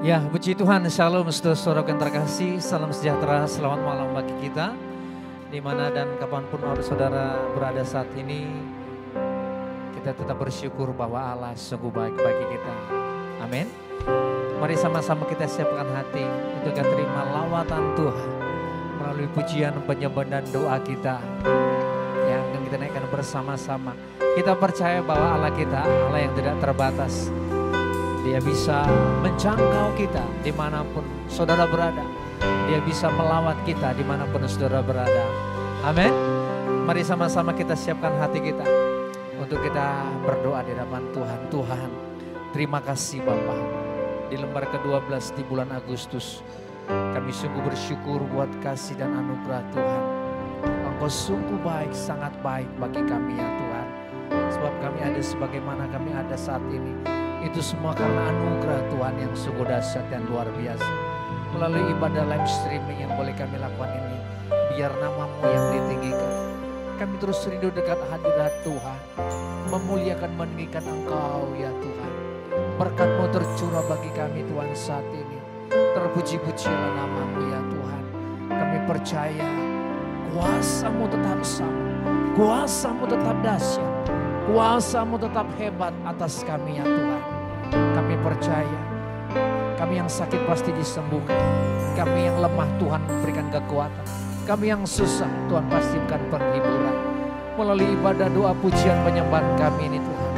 Ya, puji Tuhan, shalom saudara-saudara yang terkasih, salam sejahtera, selamat malam bagi kita. Di mana dan kapanpun saudara berada saat ini, kita tetap bersyukur bahwa Allah sungguh baik bagi kita. Amin. Mari sama-sama kita siapkan hati untuk kita terima lawatan Tuhan melalui pujian, penyembahan dan doa kita yang akan kita naikkan bersama-sama. Kita percaya bahwa Allah kita, Allah yang tidak terbatas. Dia bisa menjangkau kita dimanapun saudara berada. Dia bisa melawat kita dimanapun saudara berada. Amin. Mari sama-sama kita siapkan hati kita untuk kita berdoa di hadapan Tuhan. Tuhan, terima kasih Bapa. Di lembar ke-12 di bulan Agustus, kami sungguh bersyukur buat kasih dan anugerah Tuhan. Engkau sungguh baik, sangat baik bagi kami ya Tuhan. Sebab kami ada sebagaimana kami ada saat ini. Itu semua karena anugerah Tuhan yang sungguh dahsyat dan luar biasa. Melalui ibadah live streaming yang boleh kami lakukan ini, biar nama-Mu yang ditinggikan. Kami terus rindu dekat hadirat Tuhan, memuliakan meninggikan Engkau ya Tuhan. Berkat-Mu tercurah bagi kami Tuhan saat ini. Terpuji-pujilah nama-Mu ya Tuhan. Kami percaya kuasa-Mu tetap sama, kuasa-Mu tetap dahsyat, kuasa-Mu tetap hebat atas kami ya Tuhan. Kami percaya, kami yang sakit pasti disembuhkan. Kami yang lemah Tuhan memberikan kekuatan. Kami yang susah Tuhan pasti memberikan penghiburan. Melalui ibadah doa pujian penyembahan kami ini Tuhan,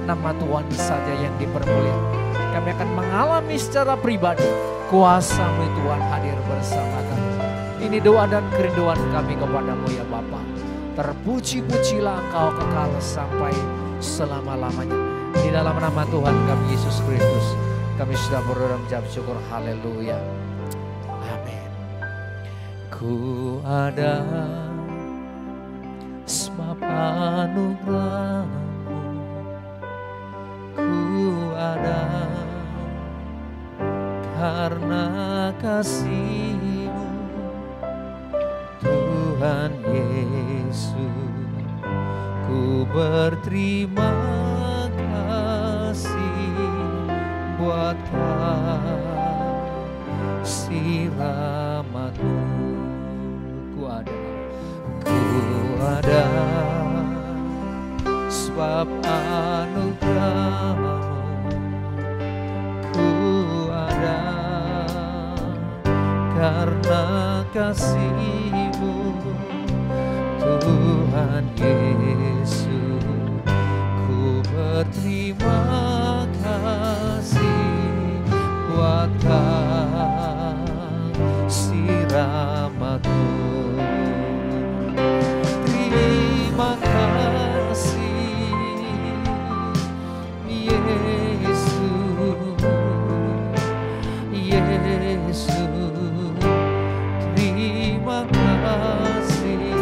nama Tuhan saja yang dipermuliakan. Kami akan mengalami secara pribadi kuasa-Mu Tuhan hadir bersama kami. Ini doa dan kerinduan kami kepadamu ya Bapa. Terpuji-pujilah Engkau kekal sampai selama-lamanya. Di dalam nama Tuhan kami Yesus Kristus, kami sudah berdoa menjawab syukur. Haleluya. Amin. Ku ada sebab anugerah-Mu. Ku ada karena kasih-Mu. Tuhan Yesus, ku berterima kasih buat kasih rahmat-Mu. Ku ada sebab anugerah-Mu. Ku ada karena kasih-Mu. Tuhan Yesus, ku berterima kasih buat kasih rahmat-Mu. Terima kasih Yesus, Yesus. Terima kasih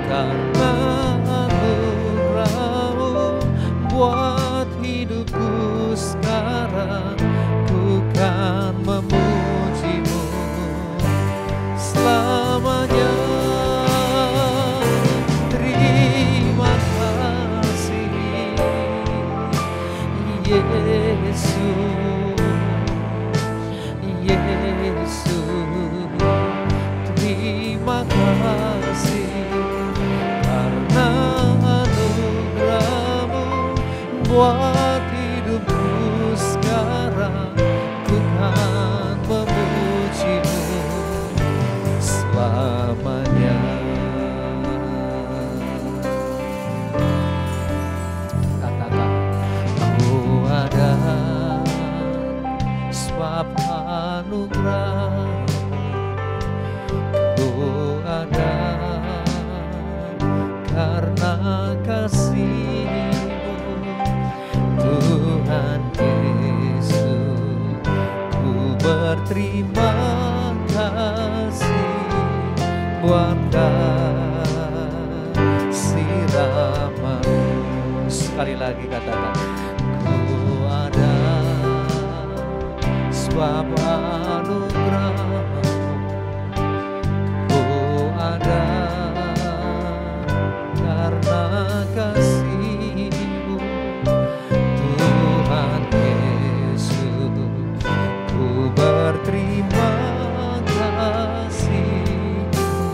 karena anugerah-Mu buat hidupku sekarang. Ku kan memuji-Mu selamanya. Terima kasih Yesus, Yesus. Terima kasih karena anugerah-Mu buat hidupku sekarang. Ku kan memuji-Mu selamanya. Katakan, ku ada sebab anugerah. Ku ada karena kasih-Mu. Tuhan Yesus, ku berterima kasih buat kasih rahmat-Mu. Sekali lagi katakan, ku ada sebab anugerah-Mu. Ku ada karena kasih-Mu. Tuhan Yesus,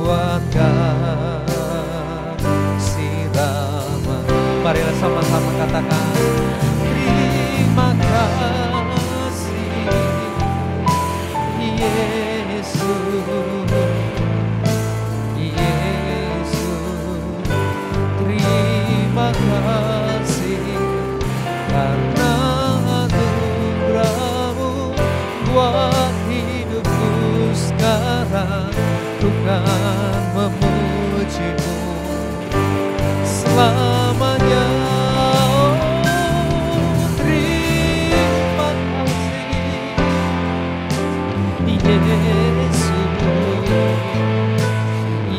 Tuhan kasih ramah. Marilah sama-sama katakan terima kasih Yesus, Yesus. Terima kasih karena anugerah-Mu buat hidupku sekarang. Tuhan memuji-Mu selamanya. Oh, terima kasih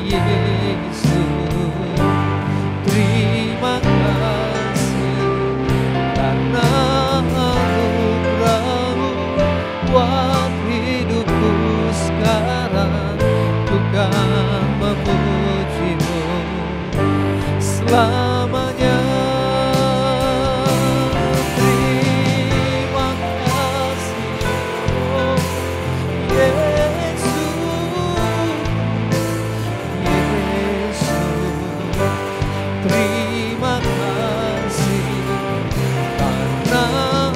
Yesus, Yesus. Terima kasih karena anugerah-Mu buat hidupku sekarang. Tuhan memuji-Mu selamanya. Terima kasih, oh Yesus, Yesus. Terima kasih karena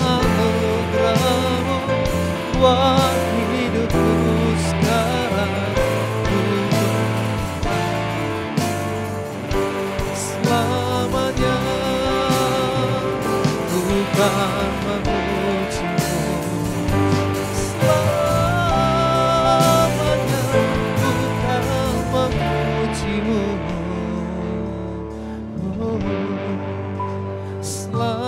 anugerah-Mu buat hidupku sekarang. Selamanya Tuhan memuji-Mu, selamanya Tuhan memuji-Mu, oh, selamanya.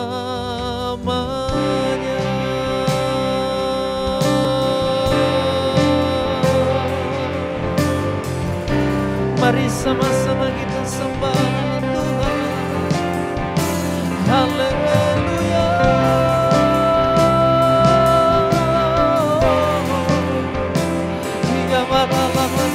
Mari sama-sama kita sembah Tuhan. Haleluya. Hingga marah-marah,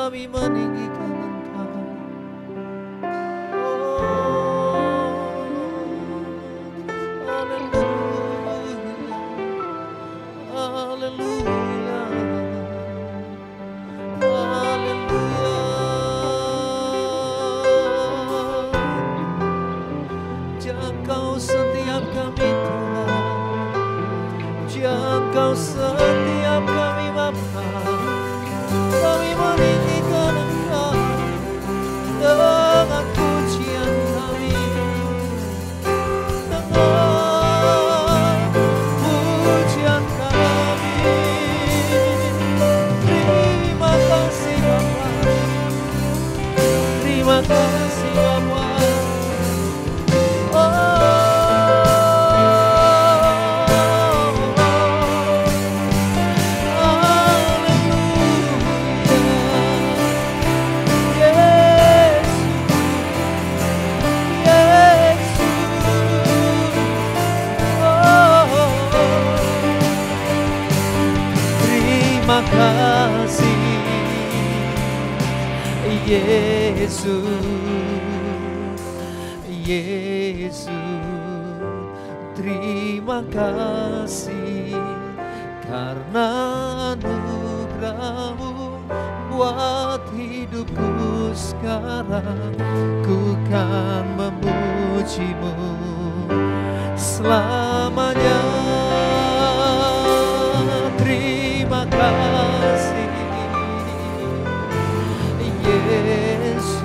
kami meninggikan Engkau. Oh, haleluya, haleluya, haleluya. Jangkau setiap kami Tuhan, jangkau setiap kami Bapa. Kami meninggikan Engkau dengan pujian kami, dengan pujian kami. Terima kasih Bapa, terima kasih Bapa. Terima kasih Yesus, Yesus. Terima kasih karena anugerah-Mu buat hidupku sekarang. Ku kan memuji-Mu selamanya. terima kasih Yesus,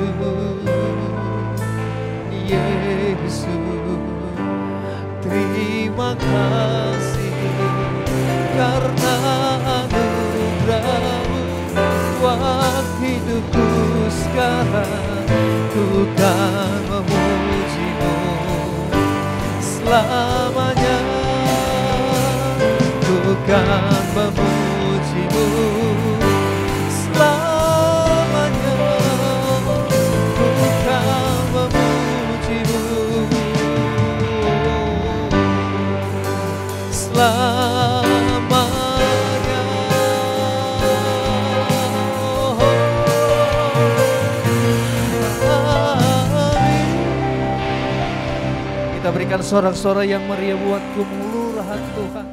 Yesus, terima kasih karena anugerah-Mu buat hidupku sekarang. Ku kan memuji-Mu selamanya, ku kan memuji-Mu selamanya, ku kan memuji-Mu selamanya. Kita berikan sorak-sorai yang meriah buat kemurahan Tuhan.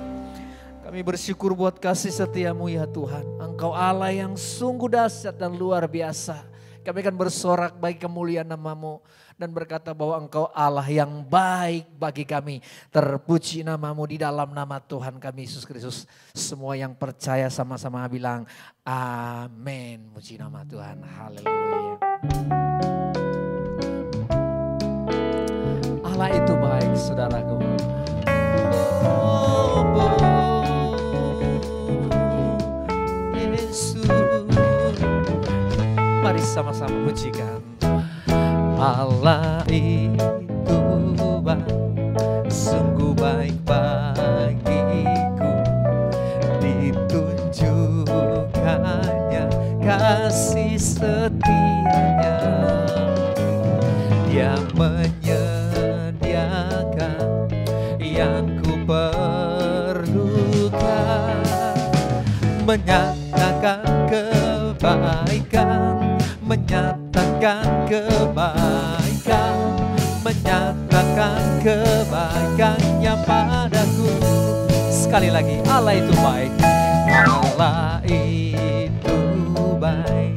Kami bersyukur buat kasih setia-Mu ya Tuhan. Engkau Allah yang sungguh dahsyat dan luar biasa. Kami akan bersorak bagi kemuliaan nama-Mu dan berkata bahwa Engkau Allah yang baik bagi kami. Terpuji nama-Mu di dalam nama Tuhan kami Yesus Kristus. Semua yang percaya sama-sama bilang amin. Puji nama Tuhan. Haleluya. Allah itu baik, saudaraku. Yesus, mari sama-sama pujikan. Allah itu baik, sungguh baik bagiku. Ditunjukkannya kasih setianya. Dia menyediakan yang ku perlukan, menyatakan kebaikan, menyatakan kebaikan, menyatakan kebaikannya padaku. Sekali lagi, Allah itu baik, Allah itu baik,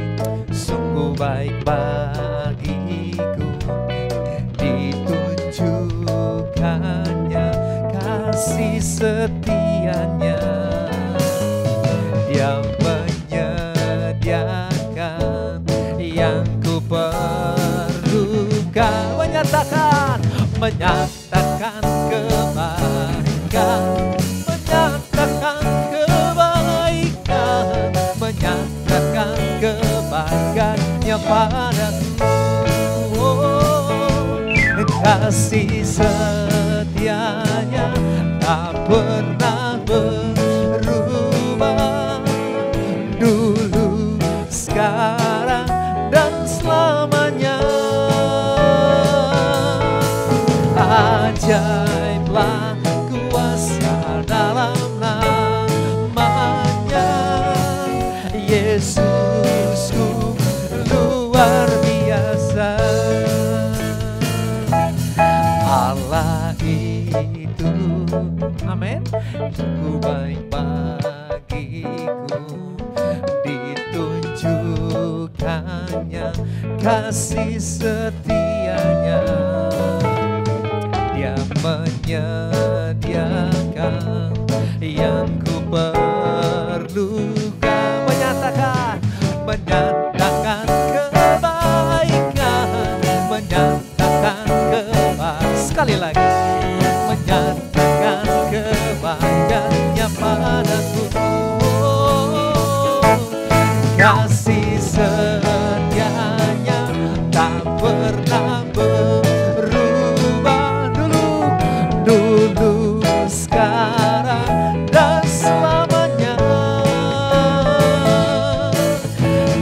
sungguh baik bagiku. Ditunjukkannya kasih setianya. Dia menyediakan yang ku perlukan, menyatakan kebaikan, menyatakan kebaikan, menyatakan kebaikannya padaku. Kasih setianya tak pernah berubah, dulu, sekarang, dan selamanya. Ajaiblah kuasa dalam namanya, Yesusku luar biasa. Allah itu, amin, sungguh baik bagiku. Ditunjukkannya kasih setianya. Dia menyediakan yang ku perlukan, menyatakan kebaikan, menyatakan kebaikan. Sekali lagi, menyatakan kebaikannya padaku. Kasih setianya tak pernah berubah, dulu, sekarang, dan selamanya.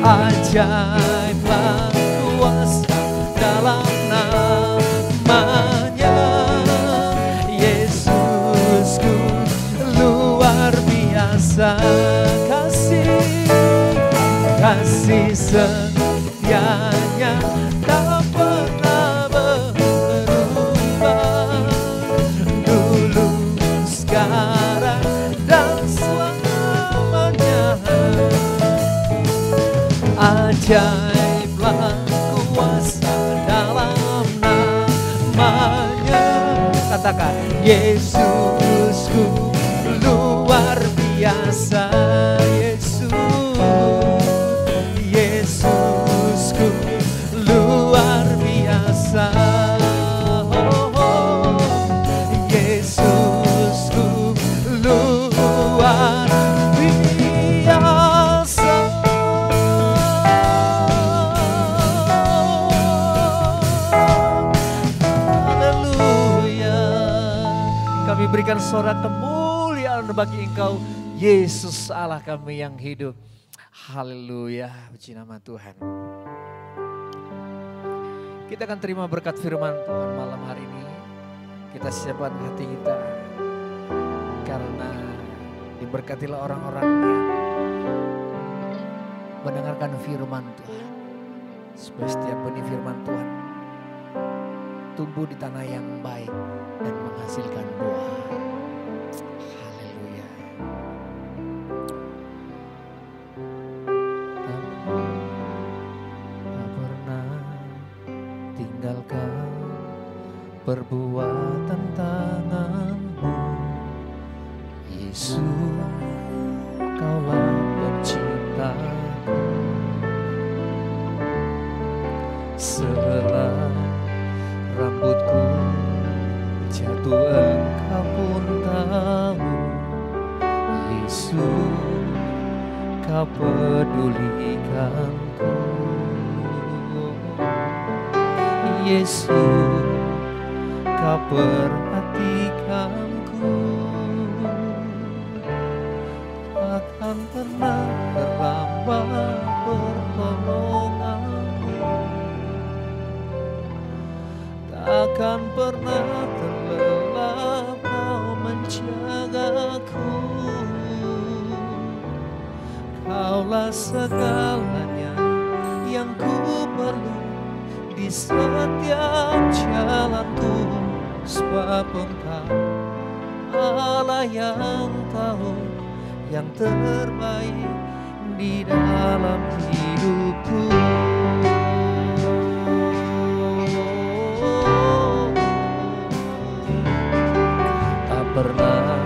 Ajaiblah kuasa dalam namanya, Yesusku luar biasa. Kasih setianya tak pernah berubah, dulu, sekarang, dan selamanya. Ajaiblah kuasa dalam namanya. Katakan, Yesusku luar biasa. biasa Yesus, Yesusku luar biasa. Yesusku luar biasa. Haleluya. Kami berikan sorak kemuliaan bagi Engkau, Yesus Allah kami yang hidup. Haleluya, puji nama Tuhan. Kita akan terima berkat firman Tuhan malam hari ini. Kita siapkan hati kita, karena diberkatilah orang-orang yang mendengarkan firman Tuhan. Supaya setiap benih firman Tuhan tumbuh di tanah yang baik dan menghasilkan buah. Haleluya. Tak pernah tinggalkan perbuatan tanganmu, Yesus, Kaulah penciptaku. Sehelai rambutku jatuh Engkau pun tahu, Yesus, Kau pedulikanku. Yesus, Kau perhatikanku. Takkan pernah terlambat pertolonganmu, takkan pernah terlelap Kau menjagaku. Kaulah segalanya yang ku perlu di setiap jalanku, sebab Engkau Allah yang tahu yang terbaik di dalam hidupku. Tak pernah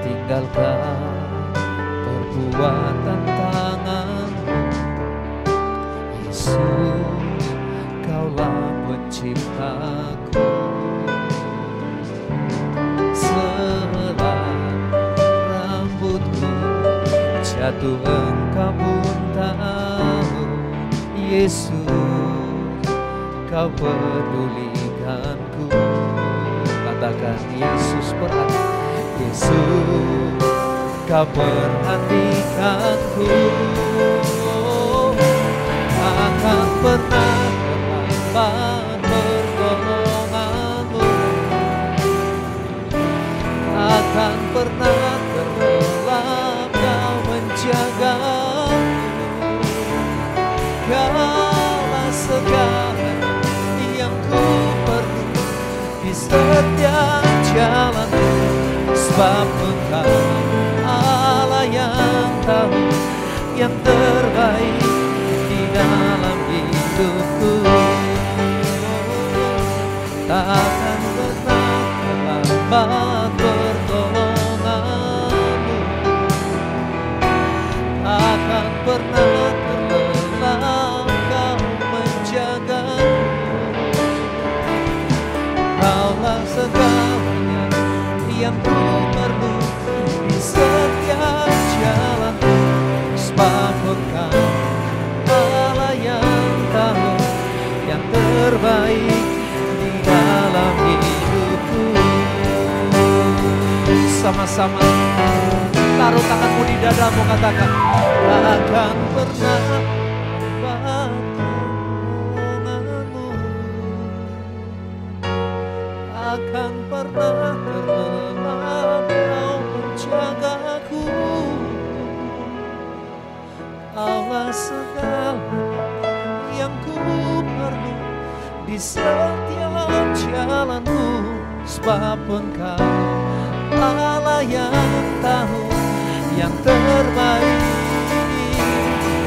tinggalkan perbuatan tanganmu, Yesus, Kaulah penciptaku. Sehelai rambutku jatuh Engkau pun tahu, Yesus, Kau pedulikanku. Katakan, Yesus perhatikan, Yesus, Kau perhatikanku. Takkan pernah terlambat pertolonganmu, takkan pernah terlelap Kau menjagaku. Kaulah segala yang ku perlu di setiap jalanku, sebab Engkau Allah yang tahu yang terbaik di dalam hidupku. Takkan pernah terlambat pertolonganmu, takkan pernah terlelap Kau menjagaku. Kaulah segalanya yang ku perlu di setiap jalanku, sebab Engkau Allah yang tahu yang terbaik di dalam hidupku. Sama-sama taruh tanganmu di dadamu, katakan, takkan pernah pertolonganmu, takkan pernah terlelap Kau menjagaku. Kaulah segala yang ku perlu di setiap jalanku, sebab Engkau Allah yang tahu yang terbaik.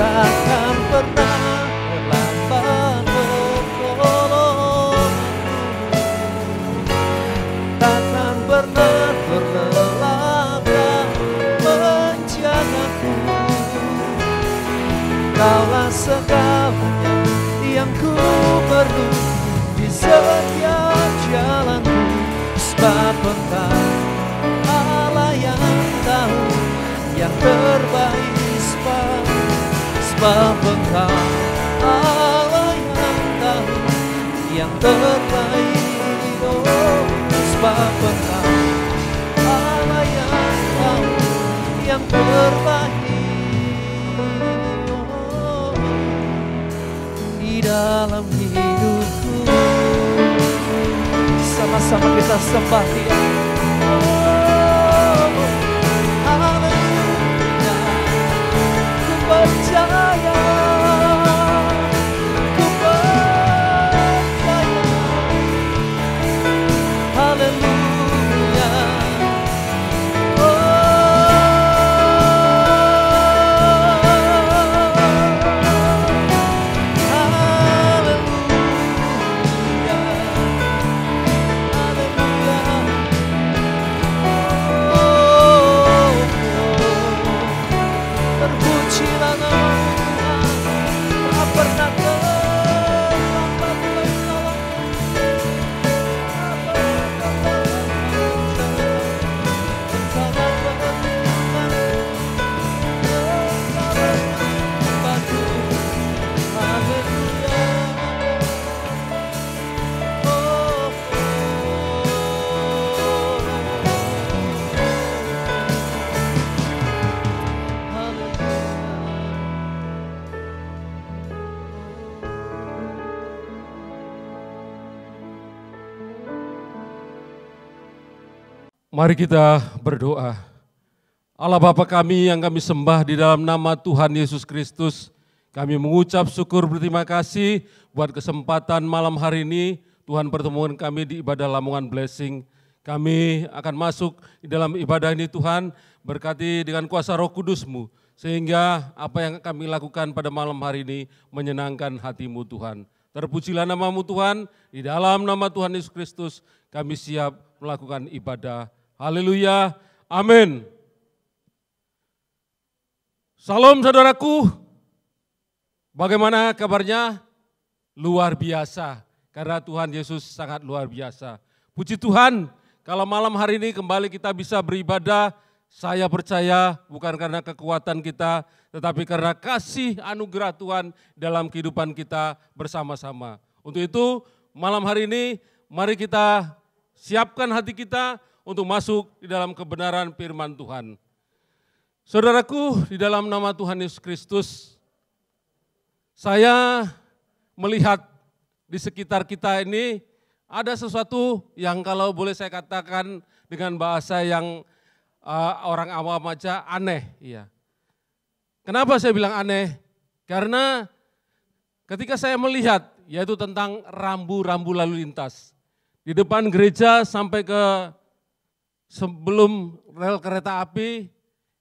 Takkan pernah terlambat pertolonganmu, takkan pernah terlelap Kau aku. Kaulah segalanya yang ku perlu di setiap jalanku. Sebab Engkau Allah yang tahu yang terbaik. Sebab Engkau Allah yang tahu yang terbaik. Oh, sebab Engkau Allah yang tahu yang terbaik. Oh, di dalam hidupku sama-sama kita sembah Dia. Oh, haleluya, ku percaya. Mari kita berdoa. Allah Bapa kami yang kami sembah di dalam nama Tuhan Yesus Kristus, kami mengucap syukur berterima kasih buat kesempatan malam hari ini Tuhan pertemuan kami di ibadah Lamongan Blessing. Kami akan masuk di dalam ibadah ini Tuhan, berkati dengan kuasa Roh Kudus-Mu, sehingga apa yang kami lakukan pada malam hari ini menyenangkan hati-Mu Tuhan. Terpujilah nama-Mu Tuhan, di dalam nama Tuhan Yesus Kristus kami siap melakukan ibadah. Haleluya, amin. Salam saudaraku, bagaimana kabarnya? Luar biasa, karena Tuhan Yesus sangat luar biasa. Puji Tuhan, kalau malam hari ini kembali kita bisa beribadah, saya percaya bukan karena kekuatan kita, tetapi karena kasih anugerah Tuhan dalam kehidupan kita bersama-sama. Untuk itu, malam hari ini mari kita siapkan hati kita untuk masuk di dalam kebenaran firman Tuhan. Saudaraku, di dalam nama Tuhan Yesus Kristus, saya melihat di sekitar kita ini ada sesuatu yang kalau boleh saya katakan dengan bahasa yang orang awam aja aneh. Iya. Kenapa saya bilang aneh? Karena ketika saya melihat yaitu tentang rambu-rambu lalu lintas. Di depan gereja sampai ke sebelum rel kereta api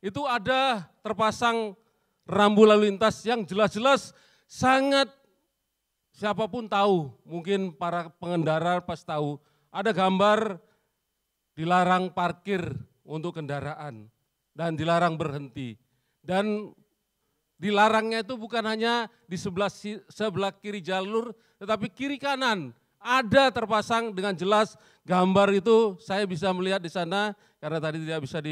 itu ada terpasang rambu lalu lintas yang jelas-jelas sangat siapapun tahu, mungkin para pengendara pas tahu, ada gambar dilarang parkir untuk kendaraan dan dilarang berhenti. Dan dilarangnya itu bukan hanya di sebelah kiri jalur, tetapi kiri kanan. Ada terpasang dengan jelas gambar itu, saya bisa melihat di sana karena tadi tidak bisa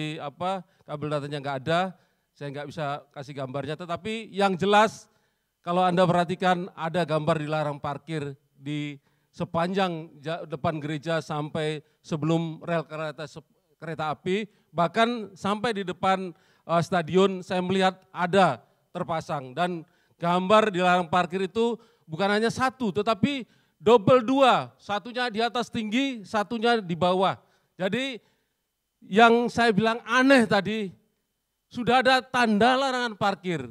kabel datanya nggak ada, saya nggak bisa kasih gambarnya. Tetapi yang jelas kalau Anda perhatikan ada gambar dilarang parkir di sepanjang depan gereja sampai sebelum rel kereta api, bahkan sampai di depan stadion saya melihat ada terpasang. Dan gambar dilarang parkir itu bukan hanya satu, tetapi double dua, satunya di atas tinggi, satunya di bawah. Jadi yang saya bilang aneh tadi, sudah ada tanda larangan parkir.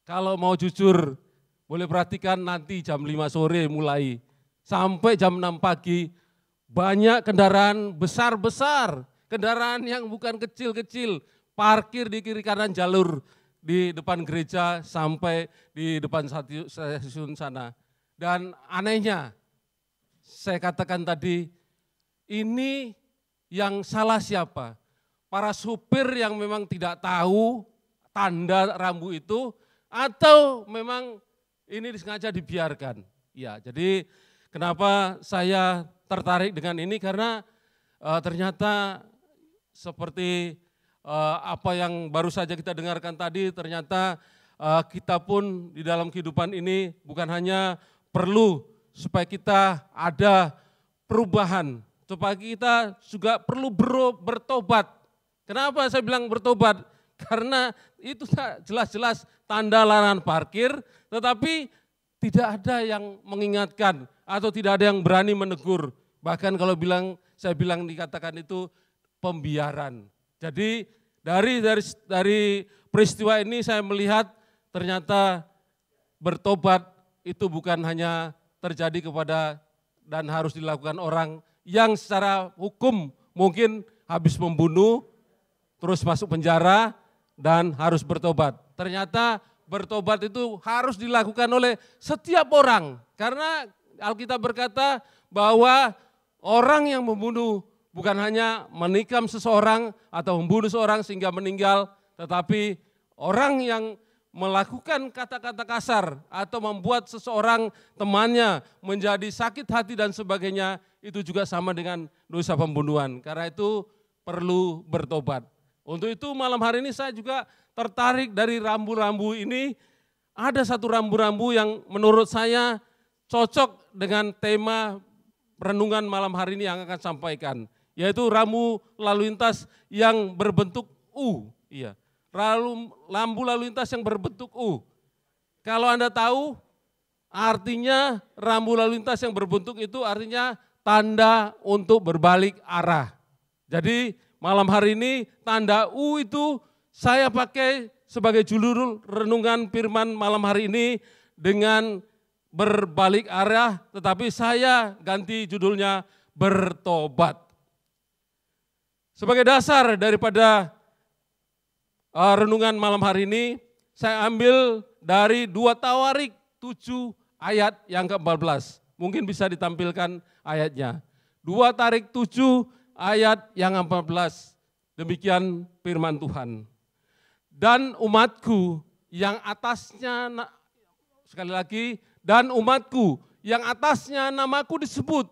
Kalau mau jujur, boleh perhatikan nanti jam 5 sore mulai, sampai jam 6 pagi, banyak kendaraan besar-besar, kendaraan yang bukan kecil-kecil, parkir di kiri kanan jalur, di depan gereja sampai di depan stasiun sana. Dan anehnya, saya katakan tadi, ini yang salah siapa? Para supir yang memang tidak tahu tanda rambu itu atau memang ini disengaja dibiarkan. Ya, jadi kenapa saya tertarik dengan ini karena ternyata seperti apa yang baru saja kita dengarkan tadi, ternyata kita pun di dalam kehidupan ini bukan hanya perlu supaya kita ada perubahan, supaya kita juga perlu bertobat. Kenapa saya bilang bertobat? Karena itu jelas-jelas tanda larangan parkir, tetapi tidak ada yang mengingatkan atau tidak ada yang berani menegur. Bahkan kalau saya bilang dikatakan itu pembiaran. Jadi dari peristiwa ini saya melihat ternyata bertobat itu bukan hanya terjadi kepada dan harus dilakukan orang yang secara hukum mungkin habis membunuh, terus masuk penjara dan harus bertobat. Ternyata bertobat itu harus dilakukan oleh setiap orang. Karena Alkitab berkata bahwa orang yang membunuh bukan hanya menikam seseorang atau membunuh seorang sehingga meninggal, tetapi orang yang melakukan kata-kata kasar atau membuat seseorang temannya menjadi sakit hati dan sebagainya, itu juga sama dengan dosa pembunuhan. Karena itu perlu bertobat. Untuk itu malam hari ini saya juga tertarik dari rambu-rambu ini. Ada satu rambu-rambu yang menurut saya cocok dengan tema renungan malam hari ini yang akan sampaikan. Yaitu rambu lalu lintas yang berbentuk U. Iya, rambu lalu lintas yang berbentuk U. Kalau Anda tahu artinya rambu lalu lintas yang berbentuk itu artinya tanda untuk berbalik arah. Jadi malam hari ini tanda U itu saya pakai sebagai judul renungan firman malam hari ini dengan berbalik arah, tetapi saya ganti judulnya bertobat. Sebagai dasar daripada renungan malam hari ini, saya ambil dari 2 Tawarik 7 ayat yang ke-14. Mungkin bisa ditampilkan ayatnya. 2 Tawarik 7 ayat yang 14, demikian firman Tuhan. Dan umatku yang atasnya, sekali lagi, dan umatku yang atasnya namaku disebut,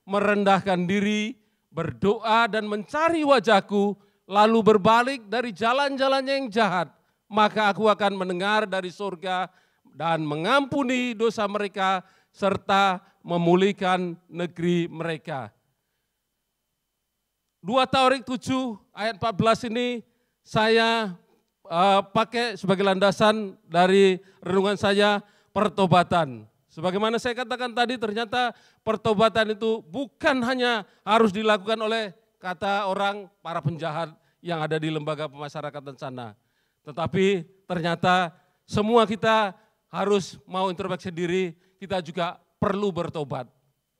merendahkan diri, berdoa dan mencari wajahku, lalu berbalik dari jalan-jalannya yang jahat, maka aku akan mendengar dari surga dan mengampuni dosa mereka, serta memulihkan negeri mereka. 2 Tawarik 7 ayat 14 ini saya pakai sebagai landasan dari renungan saya pertobatan. Sebagaimana saya katakan tadi, ternyata pertobatan itu bukan hanya harus dilakukan oleh kata orang para penjahat yang ada di lembaga pemasyarakatan sana. Tetapi ternyata semua kita harus mau introspeksi diri, kita juga perlu bertobat.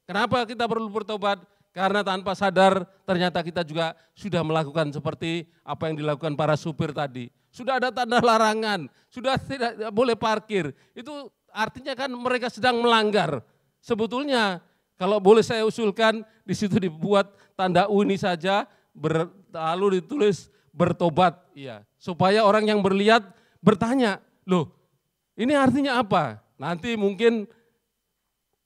Kenapa kita perlu bertobat? Karena tanpa sadar ternyata kita juga sudah melakukan seperti apa yang dilakukan para supir tadi. Sudah ada tanda larangan, sudah tidak boleh parkir. Itu artinya kan mereka sedang melanggar. Sebetulnya kalau boleh saya usulkan di situ dibuat tanda U ini saja, lalu ditulis bertobat, ya, supaya orang yang berlihat bertanya, loh ini artinya apa? Nanti mungkin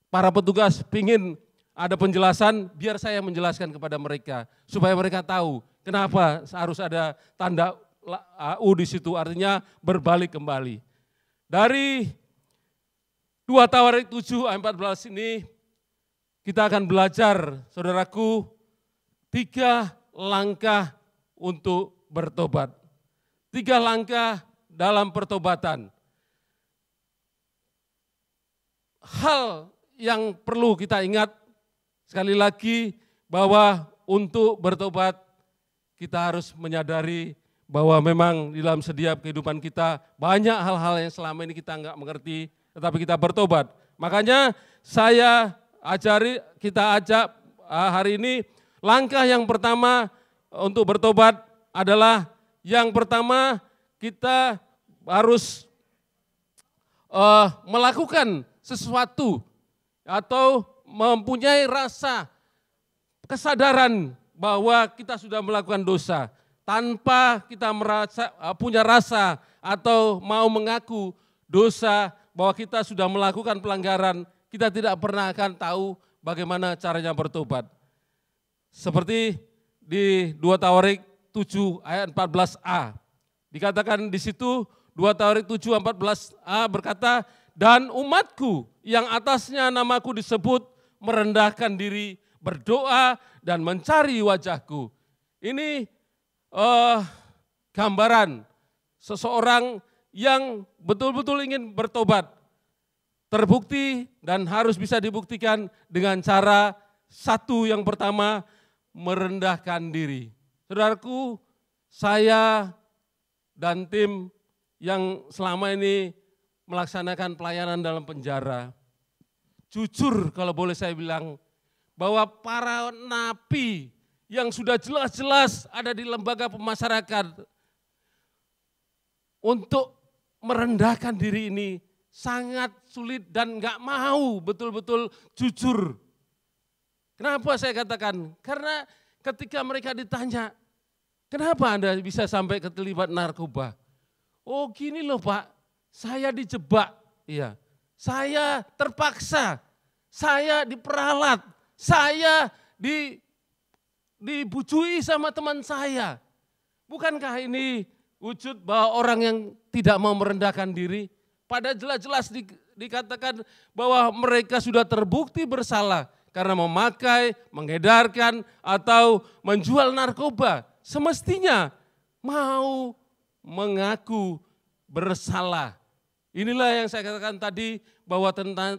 para petugas pingin ada penjelasan, biar saya menjelaskan kepada mereka supaya mereka tahu kenapa harus ada tanda U di situ, artinya berbalik kembali. Dari 2 Tawarik 7 ayat 14 ini kita akan belajar, saudaraku, 3 langkah untuk bertobat. 3 langkah dalam pertobatan. Hal yang perlu kita ingat sekali lagi bahwa untuk bertobat kita harus menyadari bahwa memang di dalam setiap kehidupan kita banyak hal-hal yang selama ini kita enggak mengerti, tetapi kita bertobat. Makanya kita ajak hari ini langkah yang pertama untuk bertobat adalah yang pertama kita harus melakukan sesuatu atau mempunyai rasa kesadaran bahwa kita sudah melakukan dosa. Tanpa kita punya rasa atau mau mengaku dosa bahwa kita sudah melakukan pelanggaran, kita tidak pernah akan tahu bagaimana caranya bertobat. Seperti di 2 Tawarik 7 ayat 14a. Dikatakan di situ 2 Tawarik 7 14a berkata, dan umatku yang atasnya namaku disebut merendahkan diri, berdoa dan mencari wajahku. Ini gambaran seseorang yang betul-betul ingin bertobat. Terbukti dan harus bisa dibuktikan dengan cara satu yang pertama, merendahkan diri. Saudaraku, saya dan tim yang selama ini melaksanakan pelayanan dalam penjara, jujur kalau boleh saya bilang, bahwa para napi yang sudah jelas-jelas ada di lembaga pemasyarakat, untuk merendahkan diri ini sangat sulit dan enggak mau betul-betul jujur. Kenapa saya katakan? Karena ketika mereka ditanya, kenapa Anda bisa sampai terlibat narkoba? Oh gini loh Pak, saya dijebak, ya, saya terpaksa, saya diperalat, saya dibujui sama teman saya. Bukankah ini wujud bahwa orang yang tidak mau merendahkan diri? Pada jelas-jelas dikatakan bahwa mereka sudah terbukti bersalah karena memakai, mengedarkan, atau menjual narkoba. Semestinya mau mengaku bersalah. Inilah yang saya katakan tadi, bahwa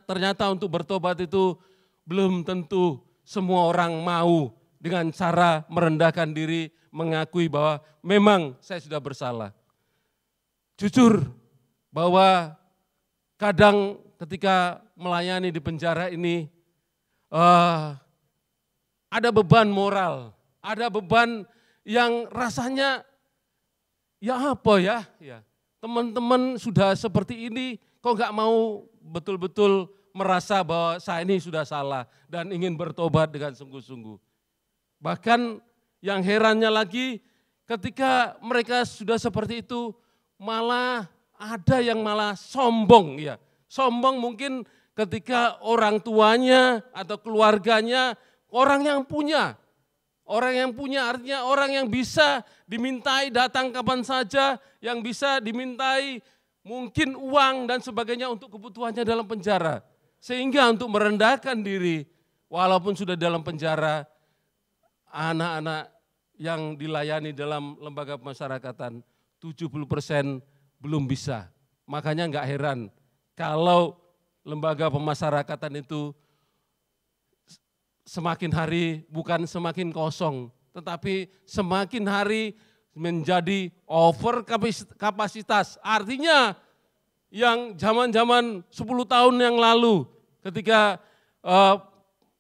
ternyata untuk bertobat itu belum tentu semua orang mau dengan cara merendahkan diri, mengakui bahwa memang saya sudah bersalah. Jujur bahwa kadang ketika melayani di penjara ini ada beban moral, ada beban yang rasanya ya apa ya, teman-teman sudah seperti ini kok nggak mau betul-betul merasa bahwa saya ini sudah salah dan ingin bertobat dengan sungguh-sungguh. Bahkan yang herannya lagi, ketika mereka sudah seperti itu, malah ada yang malah sombong, ya. Sombong mungkin ketika orang tuanya atau keluarganya orang yang punya. Orang yang punya artinya orang yang bisa dimintai datang kapan saja, yang bisa dimintai mungkin uang dan sebagainya untuk kebutuhannya dalam penjara. Sehingga untuk merendahkan diri, walaupun sudah dalam penjara, anak-anak yang dilayani dalam lembaga pemasyarakatan 70% belum bisa. Makanya enggak heran kalau lembaga pemasyarakatan itu semakin hari bukan semakin kosong, tetapi semakin hari menjadi over kapasitas. Artinya yang zaman-zaman 10 tahun yang lalu ketika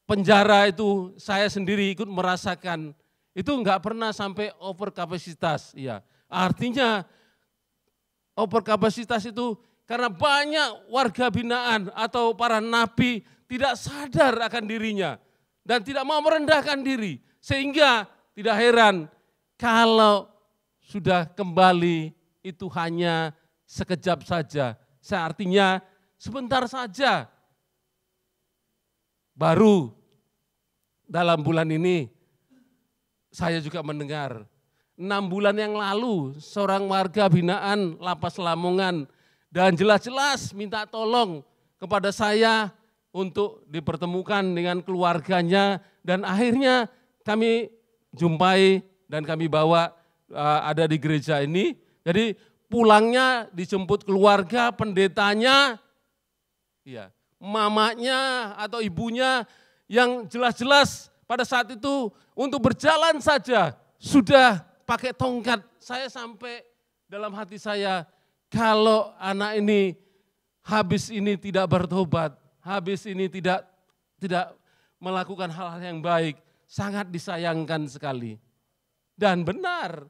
penjara itu saya sendiri ikut merasakan, itu enggak pernah sampai over kapasitas. Ya. Artinya over kapasitas itu karena banyak warga binaan atau para napi tidak sadar akan dirinya dan tidak mau merendahkan diri. Sehingga tidak heran kalau sudah kembali itu hanya sekejap saja. Artinya sebentar saja. Baru dalam bulan ini saya juga mendengar 6 bulan yang lalu seorang warga binaan Lapas Lamongan dan jelas-jelas minta tolong kepada saya untuk dipertemukan dengan keluarganya dan akhirnya kami jumpai dan kami bawa ada di gereja ini. Jadi pulangnya dijemput keluarga, pendetanya, ya, mamanya atau ibunya yang jelas-jelas pada saat itu untuk berjalan saja sudah pakai tongkat. Saya sampai dalam hati saya, kalau anak ini habis ini tidak bertobat, habis ini tidak melakukan hal-hal yang baik, sangat disayangkan sekali. Dan benar,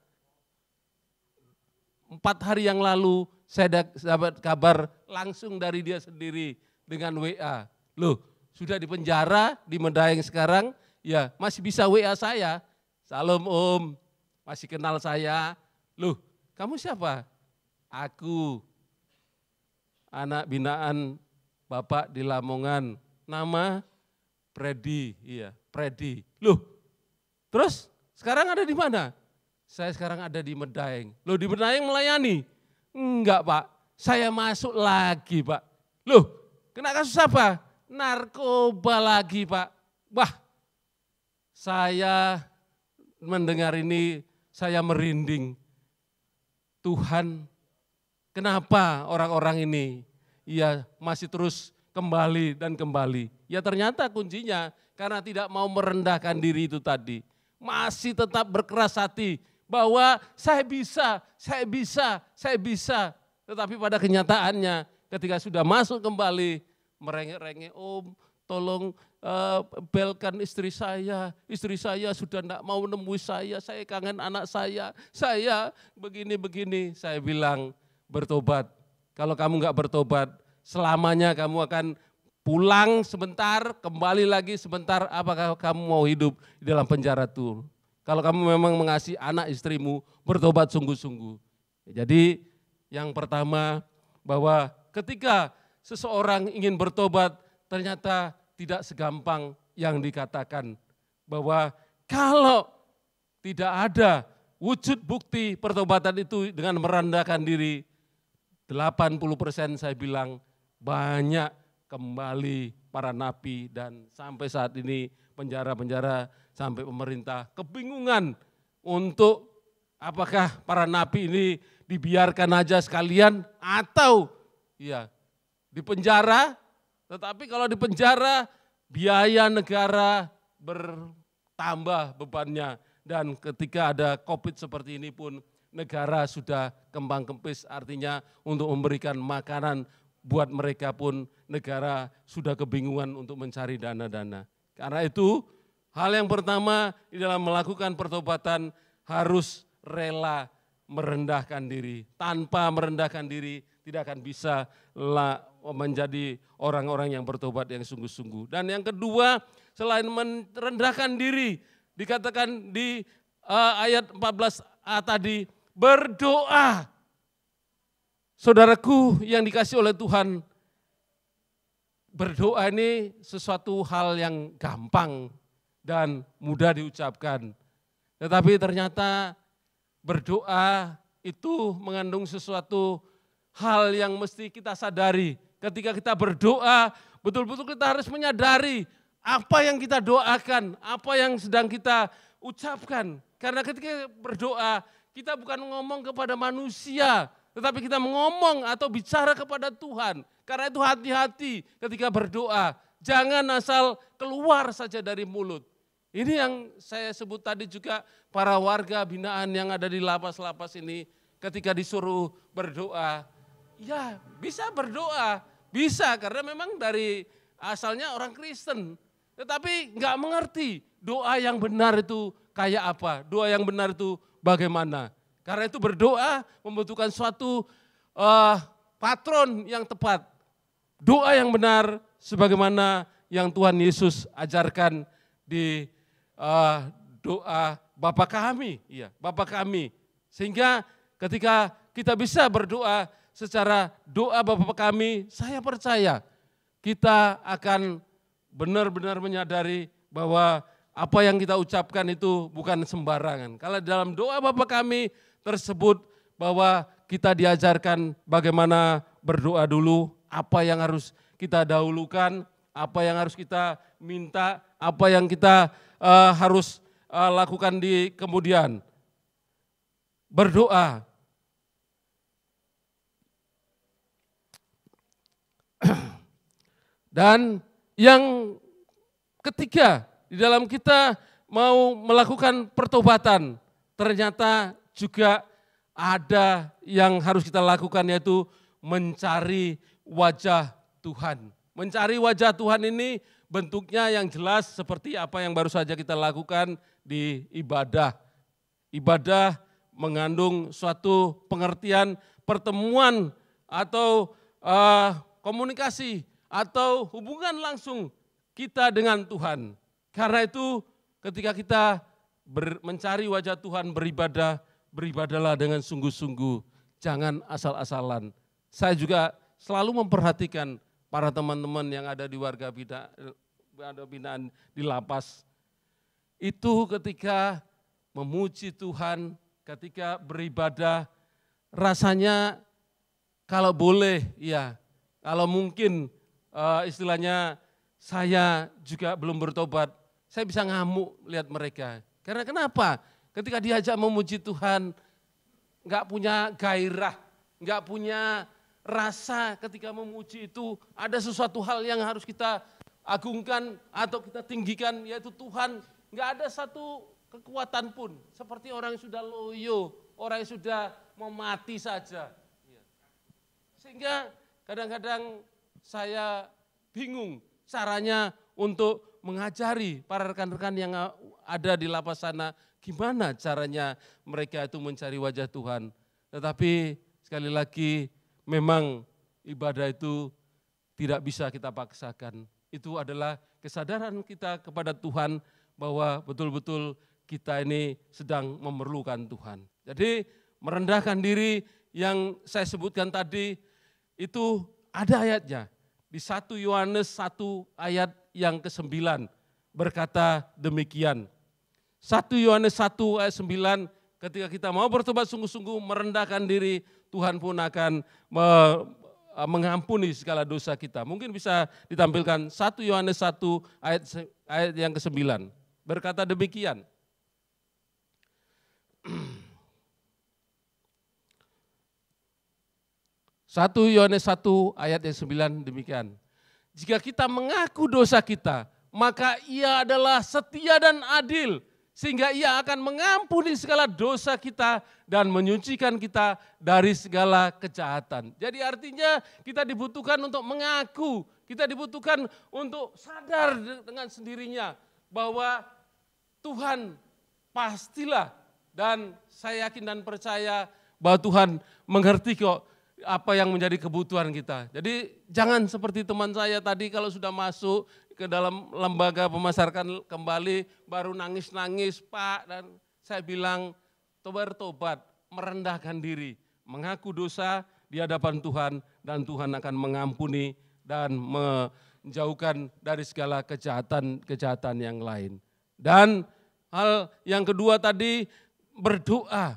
4 hari yang lalu saya dapat kabar langsung dari dia sendiri dengan WA. Loh, sudah di penjara di Medaeng sekarang, ya masih bisa WA saya. Salam Om, masih kenal saya. Loh, kamu siapa? Aku anak binaan Bapak di Lamongan, nama Predi, iya Predi. Loh, terus sekarang ada di mana? Saya sekarang ada di Medaeng. Loh, di Medaeng melayani? Enggak Pak, saya masuk lagi Pak. Loh, kena kasus apa? Narkoba lagi Pak. Wah, saya mendengar ini, saya merinding. Tuhan, kenapa orang-orang ini ya masih terus kembali dan kembali? Ya ternyata kuncinya karena tidak mau merendahkan diri itu tadi. Masih tetap berkeras hati bahwa saya bisa. Tetapi pada kenyataannya ketika sudah masuk kembali, merengek-rengek, Om tolong belkan istri saya sudah tidak mau menemui saya kangen anak saya begini. Saya bilang bertobat, kalau kamu nggak bertobat, selamanya kamu akan pulang sebentar, kembali lagi sebentar, apakah kamu mau hidup di dalam penjara itu? Kalau kamu memang mengasihi anak istrimu, bertobat sungguh-sungguh. Jadi yang pertama bahwa ketika seseorang ingin bertobat, ternyata tidak segampang yang dikatakan. Bahwa kalau tidak ada wujud bukti pertobatan itu dengan merendahkan diri, 80% saya bilang banyak kembali para napi dan sampai saat ini penjara-penjara sampai pemerintah kebingungan untuk apakah para napi ini dibiarkan aja sekalian atau ya dipenjara. Tetapi kalau di penjara, biaya negara bertambah bebannya. Dan ketika ada COVID seperti ini pun, negara sudah kembang kempis, artinya untuk memberikan makanan buat mereka pun negara sudah kebingungan untuk mencari dana-dana. Karena itu, hal yang pertama di dalam melakukan pertobatan harus rela merendahkan diri. Tanpa merendahkan diri, tidak akan bisa menjadi orang-orang yang bertobat yang sungguh-sungguh. Dan yang kedua, selain merendahkan diri, dikatakan di ayat 14a tadi, berdoa. Saudaraku yang dikasih oleh Tuhan, berdoa ini sesuatu hal yang gampang dan mudah diucapkan. Tetapi ternyata berdoa itu mengandung sesuatu hal yang mesti kita sadari. Ketika kita berdoa, betul-betul kita harus menyadari apa yang kita doakan, apa yang sedang kita ucapkan. Karena ketika berdoa, kita bukan ngomong kepada manusia, tetapi kita ngomong atau bicara kepada Tuhan. Karena itu hati-hati ketika berdoa, jangan asal keluar saja dari mulut. Ini yang saya sebut tadi juga para warga binaan yang ada di lapas-lapas ini ketika disuruh berdoa, ya bisa berdoa, bisa karena memang dari asalnya orang Kristen. Tetapi nggak mengerti doa yang benar itu kayak apa, doa yang benar itu bagaimana. Karena itu berdoa membutuhkan suatu patron yang tepat. Doa yang benar sebagaimana yang Tuhan Yesus ajarkan di doa Bapa kami, ya Bapa kami. Sehingga ketika kita bisa berdoa secara doa Bapa kami, saya percaya kita akan benar-benar menyadari bahwa apa yang kita ucapkan itu bukan sembarangan. Kalau dalam doa Bapa kami tersebut bahwa kita diajarkan bagaimana berdoa dulu, apa yang harus kita dahulukan, apa yang harus kita minta, apa yang kita harus lakukan di kemudian. Berdoa. Dan yang ketiga, di dalam kita mau melakukan pertobatan, ternyata juga ada yang harus kita lakukan yaitu mencari wajah Tuhan. Mencari wajah Tuhan ini bentuknya yang jelas seperti apa yang baru saja kita lakukan di ibadah. Ibadah mengandung suatu pengertian pertemuan atau komunikasi atau hubungan langsung kita dengan Tuhan. Karena itu ketika kita mencari wajah Tuhan beribadah, beribadahlah dengan sungguh-sungguh. jangan asal-asalan. Saya juga selalu memperhatikan para teman-teman yang ada di warga binaan di lapas. Itu ketika memuji Tuhan, ketika beribadah, rasanya kalau boleh, ya, kalau mungkin istilahnya saya juga belum bertobat, saya bisa ngamuk lihat mereka. Karena kenapa? Ketika diajak memuji Tuhan, nggak punya gairah, nggak punya rasa ketika memuji itu, ada sesuatu hal yang harus kita agungkan atau kita tinggikan, yaitu Tuhan. Nggak ada satu kekuatan pun, seperti orang yang sudah loyo, orang yang sudah mau mati saja. Sehingga kadang-kadang saya bingung caranya untuk mengajari para rekan-rekan yang ada di lapas sana, gimana caranya mereka itu mencari wajah Tuhan. Tetapi sekali lagi memang ibadah itu tidak bisa kita paksakan. Itu adalah kesadaran kita kepada Tuhan bahwa betul-betul kita ini sedang memerlukan Tuhan. Jadi merendahkan diri yang saya sebutkan tadi itu ada ayatnya. Di 1 Yohanes 1 ayat yang ke-9 berkata demikian. 1 Yohanes 1 ayat 9, ketika kita mau bertobat sungguh-sungguh merendahkan diri, Tuhan pun akan mengampuni segala dosa kita. Mungkin bisa ditampilkan 1 Yohanes 1 ayat yang ke-9. Berkata demikian. 1 Yohanes 1 ayat yang 9 demikian. Jika kita mengaku dosa kita, maka Ia adalah setia dan adil, sehingga Ia akan mengampuni segala dosa kita dan menyucikan kita dari segala kejahatan. Jadi artinya kita dibutuhkan untuk mengaku, kita dibutuhkan untuk sadar dengan sendirinya bahwa Tuhan pastilah, dan saya yakin dan percaya bahwa Tuhan mengerti kok apa yang menjadi kebutuhan kita. Jadi jangan seperti teman saya tadi kalau sudah masuk ke dalam lembaga pemasaran kembali baru nangis-nangis, Pak, dan saya bilang bertobat, merendahkan diri, mengaku dosa di hadapan Tuhan dan Tuhan akan mengampuni dan menjauhkan dari segala kejahatan yang lain. Dan hal yang kedua tadi berdoa.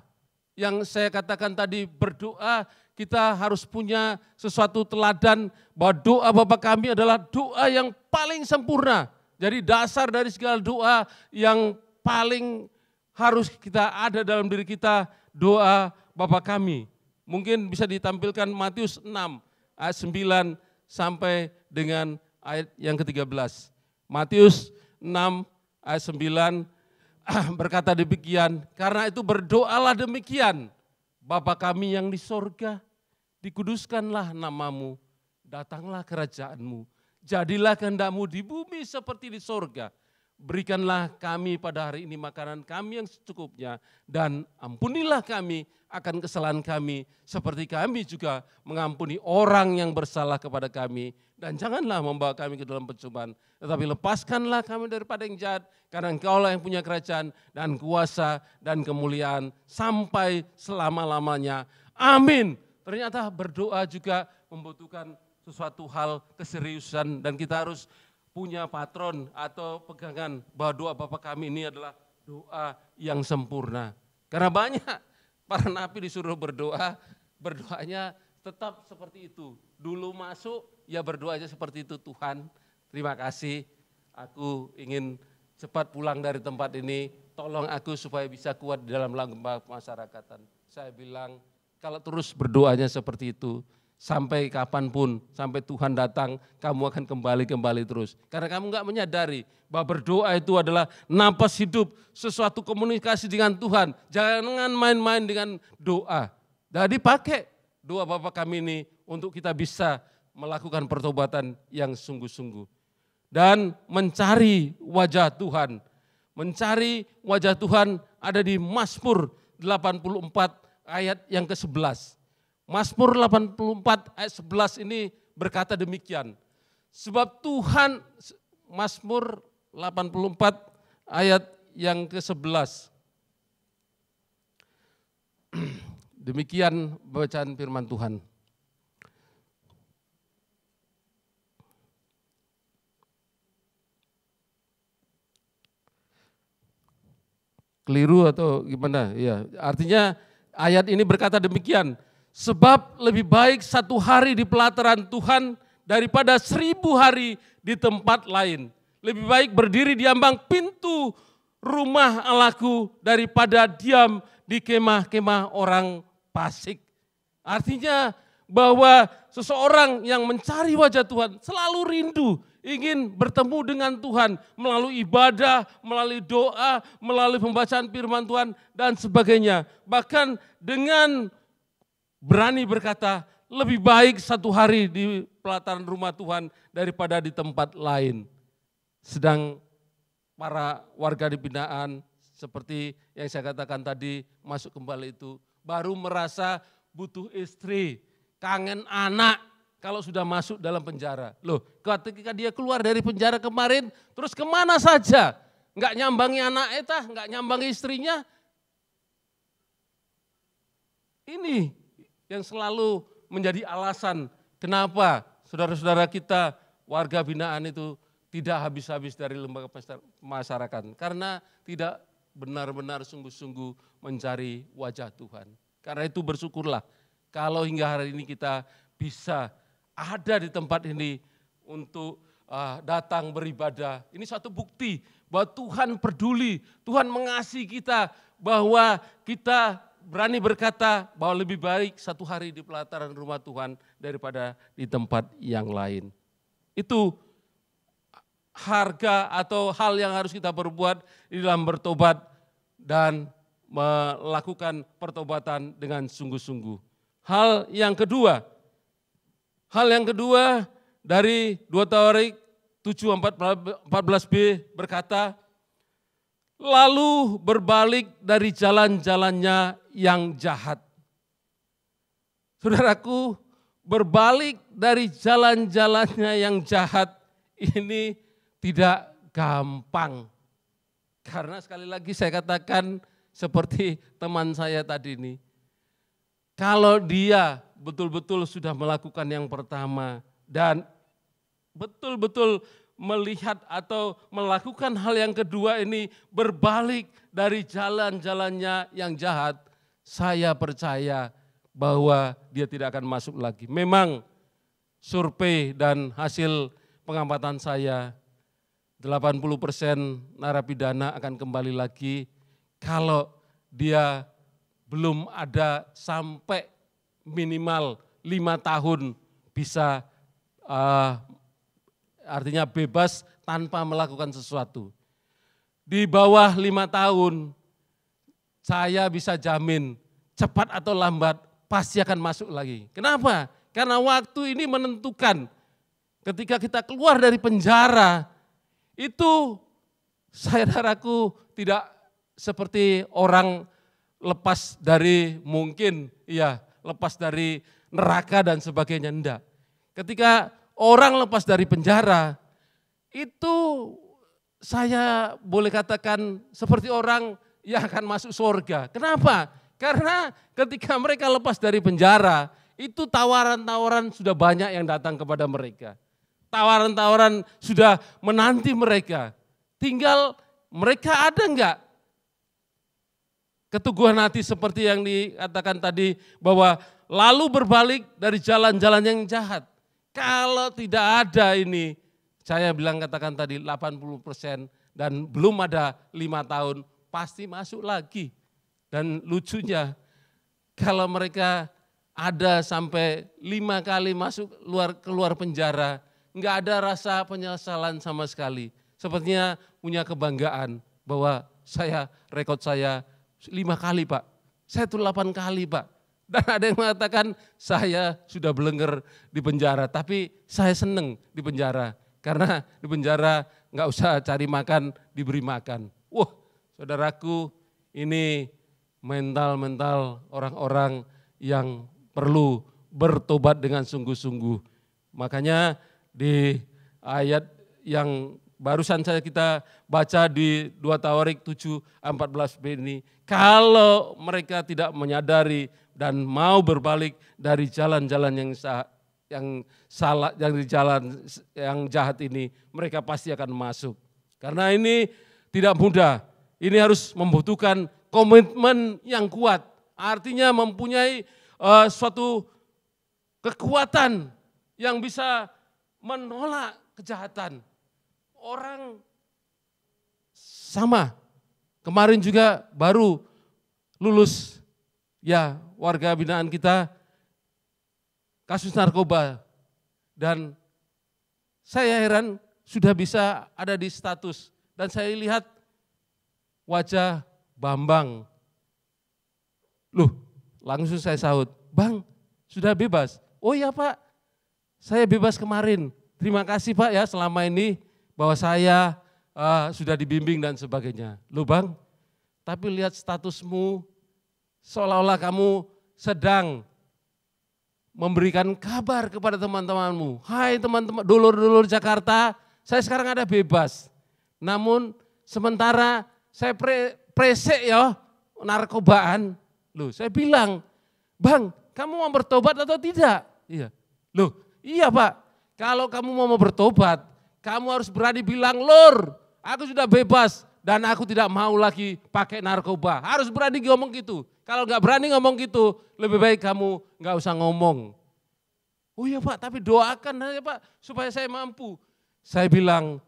Yang saya katakan tadi berdoa, kita harus punya sesuatu teladan bahwa doa Bapa kami adalah doa yang paling sempurna. Jadi dasar dari segala doa yang paling harus kita ada dalam diri kita, doa Bapa kami. Mungkin bisa ditampilkan Matius 6 ayat 9 sampai dengan ayat yang ke-13. Matius 6 ayat 9 berkata demikian, karena itu berdoalah demikian, Bapa kami yang di sorga, dikuduskanlah namamu, datanglah kerajaanmu, jadilah kehendakmu di bumi seperti di sorga. Berikanlah kami pada hari ini makanan kami yang secukupnya, dan ampunilah kami akan kesalahan kami, seperti kami juga mengampuni orang yang bersalah kepada kami. Dan janganlah membawa kami ke dalam pencobaan, tetapi lepaskanlah kami daripada yang jahat, karena Engkaulah yang punya kerajaan dan kuasa dan kemuliaan sampai selama-lamanya. Amin. Ternyata berdoa juga membutuhkan sesuatu hal keseriusan, dan kita harus punya patron atau pegangan bahwa doa Bapa kami ini adalah doa yang sempurna. Karena banyak para nabi disuruh berdoa, berdoanya tetap seperti itu. Dulu masuk, ya berdoanya seperti itu, Tuhan terima kasih, aku ingin cepat pulang dari tempat ini, tolong aku supaya bisa kuat di dalam lembaga pemasyarakatan. Saya bilang, kalau terus berdoanya seperti itu, sampai kapanpun, sampai Tuhan datang, kamu akan kembali terus. Karena kamu enggak menyadari bahwa berdoa itu adalah napas hidup, sesuatu komunikasi dengan Tuhan. Jangan main-main dengan doa. Jadi pakai doa Bapa kami ini untuk kita bisa melakukan pertobatan yang sungguh-sungguh. Dan mencari wajah Tuhan. Mencari wajah Tuhan ada di Mazmur 84 ayat yang ke-11. Mazmur 84 ayat 11 ini berkata demikian. Sebab Tuhan, Mazmur 84 ayat yang ke-11. Demikian bacaan firman Tuhan. Keliru atau gimana? Ya, artinya ayat ini berkata demikian. Sebab lebih baik 1 hari di pelataran Tuhan daripada 1000 hari di tempat lain. Lebih baik berdiri di ambang pintu rumah Allahku daripada diam di kemah-kemah orang fasik. Artinya bahwa seseorang yang mencari wajah Tuhan selalu rindu ingin bertemu dengan Tuhan melalui ibadah, melalui doa, melalui pembacaan firman Tuhan dan sebagainya. Bahkan dengan berani berkata, lebih baik 1 hari di pelataran rumah Tuhan daripada di tempat lain. Sedang para warga di binaan seperti yang saya katakan tadi masuk kembali itu baru merasa butuh istri, kangen anak kalau sudah masuk dalam penjara. Loh, ketika dia keluar dari penjara kemarin terus kemana saja? Enggak nyambangi anak eta, enggak nyambangi istrinya. Ini yang selalu menjadi alasan kenapa saudara-saudara kita warga binaan itu tidak habis-habis dari lembaga pemasyarakatan. Karena tidak benar-benar sungguh-sungguh mencari wajah Tuhan. Karena itu bersyukurlah kalau hingga hari ini kita bisa ada di tempat ini untuk datang beribadah. Ini suatu bukti bahwa Tuhan peduli, Tuhan mengasihi kita, bahwa kita berani berkata bahwa lebih baik 1 hari di pelataran rumah Tuhan daripada di tempat yang lain. Itu harga atau hal yang harus kita perbuat di dalam bertobat dan melakukan pertobatan dengan sungguh-sungguh. Hal yang kedua dari 2 Tawarik 7:14b berkata, lalu berbalik dari jalan-jalannya yang jahat. Saudaraku, berbalik dari jalan-jalannya yang jahat ini tidak gampang. Karena sekali lagi saya katakan seperti teman saya tadi ini. Kalau dia betul-betul sudah melakukan yang pertama dan betul-betul melihat atau melakukan hal yang kedua ini berbalik dari jalan-jalannya yang jahat, saya percaya bahwa dia tidak akan masuk lagi. Memang survei dan hasil pengamatan saya 80% narapidana akan kembali lagi kalau dia belum ada sampai minimal 5 tahun bisa artinya bebas tanpa melakukan sesuatu. Di bawah 5 tahun saya bisa jamin cepat atau lambat pasti akan masuk lagi. Kenapa? Karena waktu ini menentukan. Ketika kita keluar dari penjara, itu saudaraku tidak seperti orang lepas dari lepas dari neraka dan sebagainya, enggak. Ketika orang lepas dari penjara, itu saya boleh katakan seperti orang yang akan masuk surga. Kenapa? Karena ketika mereka lepas dari penjara, itu tawaran-tawaran sudah banyak yang datang kepada mereka. Tawaran-tawaran sudah menanti mereka. Tinggal mereka ada enggak keteguhan hati seperti yang dikatakan tadi bahwa lalu berbalik dari jalan-jalan yang jahat. Kalau tidak ada ini, saya bilang katakan tadi 80% dan belum ada 5 tahun pasti masuk lagi. Dan lucunya kalau mereka ada sampai 5 kali masuk keluar penjara, enggak ada rasa penyesalan sama sekali. Sepertinya punya kebanggaan bahwa rekod saya 5 kali Pak, saya itu 8 kali Pak. Dan ada yang mengatakan saya sudah belengger di penjara, tapi saya seneng di penjara. Karena di penjara enggak usah cari makan, diberi makan. Wah saudaraku, ini mental-mental orang-orang yang perlu bertobat dengan sungguh-sungguh. Makanya di ayat yang barusan saya kita baca di 2 Tawarik 7:14b ini. Kalau mereka tidak menyadari dan mau berbalik dari jalan-jalan yang salah, dari jalan yang jahat ini, mereka pasti akan masuk. Karena ini tidak mudah, ini harus membutuhkan komitmen yang kuat. Artinya mempunyai suatu kekuatan yang bisa menolak kejahatan. Orang sama, kemarin juga baru lulus ya warga binaan kita kasus narkoba. Dan saya heran sudah bisa ada di status. Dan saya lihat wajah Bambang. Loh, langsung saya sahut, Bang sudah bebas? Oh iya Pak, saya bebas kemarin. Terima kasih Pak ya selama ini bahwa saya sudah dibimbing dan sebagainya. Loh Bang, tapi lihat statusmu seolah-olah kamu sedang memberikan kabar kepada teman-temanmu. Hai teman-teman, dulur-dulur Jakarta, saya sekarang ada bebas. Namun sementara saya presek ya narkobaan. Loh saya bilang, Bang kamu mau bertobat atau tidak? Iya. Loh iya Pak, kalau kamu mau bertobat, kamu harus berani bilang, Lur, aku sudah bebas dan aku tidak mau lagi pakai narkoba. Harus berani ngomong gitu. Kalau nggak berani ngomong gitu, lebih baik kamu nggak usah ngomong. Oh iya Pak, tapi doakan aja Pak supaya saya mampu. Saya bilang,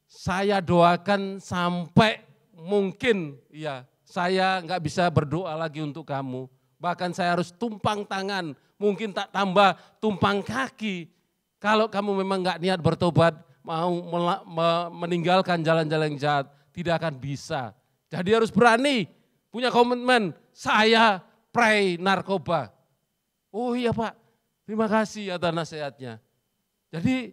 saya doakan sampai mungkin ya saya nggak bisa berdoa lagi untuk kamu. Bahkan saya harus tumpang tangan, mungkin tak tambah tumpang kaki. Kalau kamu memang nggak niat bertobat, mau meninggalkan jalan-jalan yang jahat, tidak akan bisa. Jadi harus berani, punya komitmen, saya pray narkoba. Oh iya Pak, terima kasih atas nasihatnya. Jadi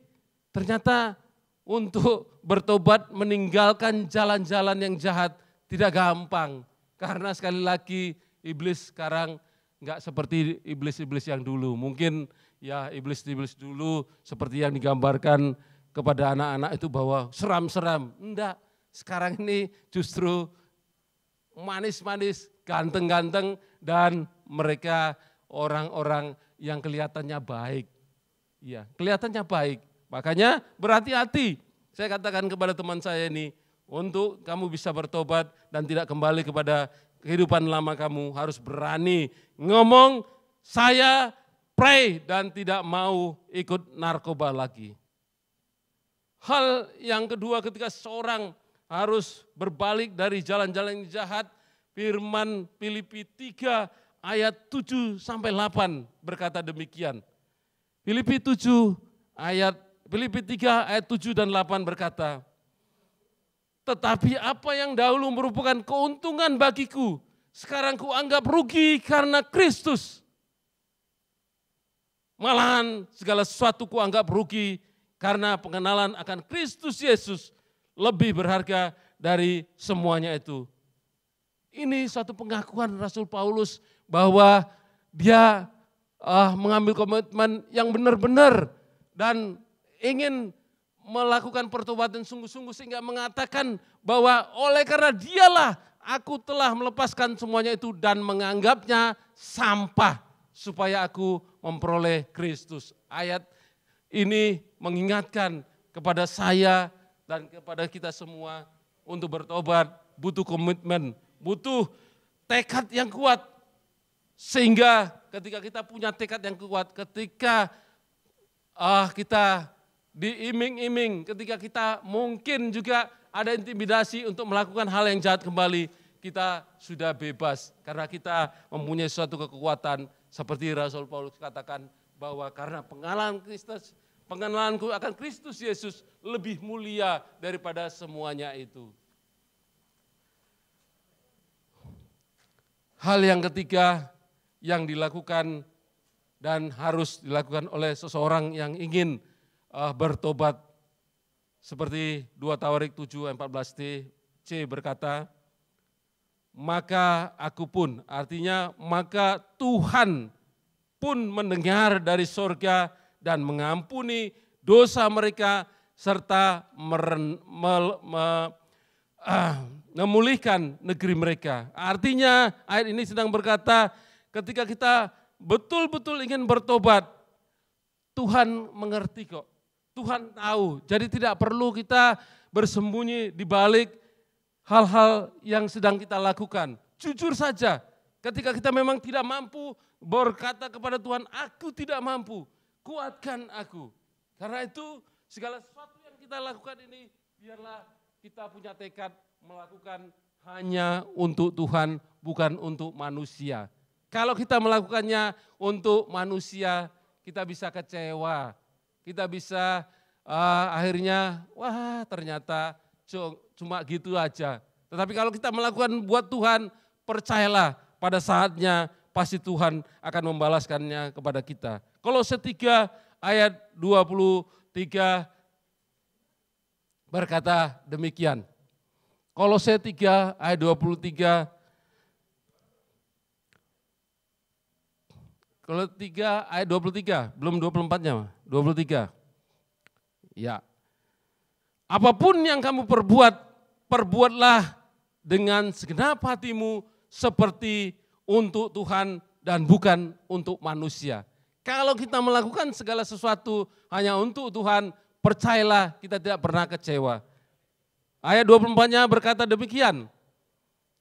ternyata untuk bertobat meninggalkan jalan-jalan yang jahat tidak gampang. Karena sekali lagi iblis sekarang nggak seperti iblis-iblis yang dulu. Mungkin ya iblis-iblis dulu seperti yang digambarkan kepada anak-anak itu bahwa seram-seram. Enggak, sekarang ini justru manis-manis, ganteng-ganteng dan mereka orang-orang yang kelihatannya baik. Iya, kelihatannya baik. Makanya berhati-hati. Saya katakan kepada teman saya ini, untuk kamu bisa bertobat dan tidak kembali kepada kehidupan lama kamu, harus berani ngomong, saya pray dan tidak mau ikut narkoba lagi. Hal yang kedua ketika seorang harus berbalik dari jalan-jalan yang jahat, firman Filipi 3 ayat 7-8 berkata demikian. Filipi 3 ayat 7 dan 8 berkata, tetapi apa yang dahulu merupakan keuntungan bagiku, sekarang kuanggap rugi karena Kristus. Malahan segala sesuatu kuanggap rugi karena pengenalan akan Kristus Yesus lebih berharga dari semuanya itu. Ini suatu pengakuan Rasul Paulus bahwa dia mengambil komitmen yang benar-benar dan ingin melakukan pertobatan sungguh-sungguh sehingga mengatakan bahwa oleh karena dialah aku telah melepaskan semuanya itu dan menganggapnya sampah supaya aku memperoleh Kristus. Ayat ini mengingatkan kepada saya dan kepada kita semua untuk bertobat butuh komitmen, butuh tekad yang kuat. Sehingga ketika kita punya tekad yang kuat, ketika kita diiming-iming, ketika kita mungkin juga ada intimidasi untuk melakukan hal yang jahat kembali, kita sudah bebas karena kita mempunyai suatu kekuatan seperti Rasul Paulus katakan bahwa karena pengenalanku akan Kristus Yesus lebih mulia daripada semuanya itu. Hal yang ketiga yang dilakukan dan harus dilakukan oleh seseorang yang ingin bertobat seperti 2 Tawarik 7:14c berkata, maka aku pun, artinya maka Tuhan pun mendengar dari surga dan mengampuni dosa mereka serta memulihkan negeri mereka. Artinya ayat ini sedang berkata ketika kita betul-betul ingin bertobat, Tuhan mengerti kok. Tuhan tahu. Jadi tidak perlu kita bersembunyi di balik hal-hal yang sedang kita lakukan. Jujur saja, ketika kita memang tidak mampu, berkata kepada Tuhan, aku tidak mampu, kuatkan aku. Karena itu segala sesuatu yang kita lakukan ini, biarlah kita punya tekad melakukan hanya untuk Tuhan, bukan untuk manusia. Kalau kita melakukannya untuk manusia, kita bisa kecewa, kita bisa akhirnya, wah ternyata cuma gitu aja. Tetapi kalau kita melakukan buat Tuhan, percayalah pada saatnya pasti Tuhan akan membalaskannya kepada kita. Kolose 3 ayat 23 berkata demikian. Kolose 3 ayat 23. Kolose 3 ayat 23, belum 24-nya, 23. Ya. Apapun yang kamu perbuat, perbuatlah dengan segenap hatimu seperti untuk Tuhan dan bukan untuk manusia. Kalau kita melakukan segala sesuatu hanya untuk Tuhan, percayalah kita tidak pernah kecewa. Ayat 24-nya berkata demikian.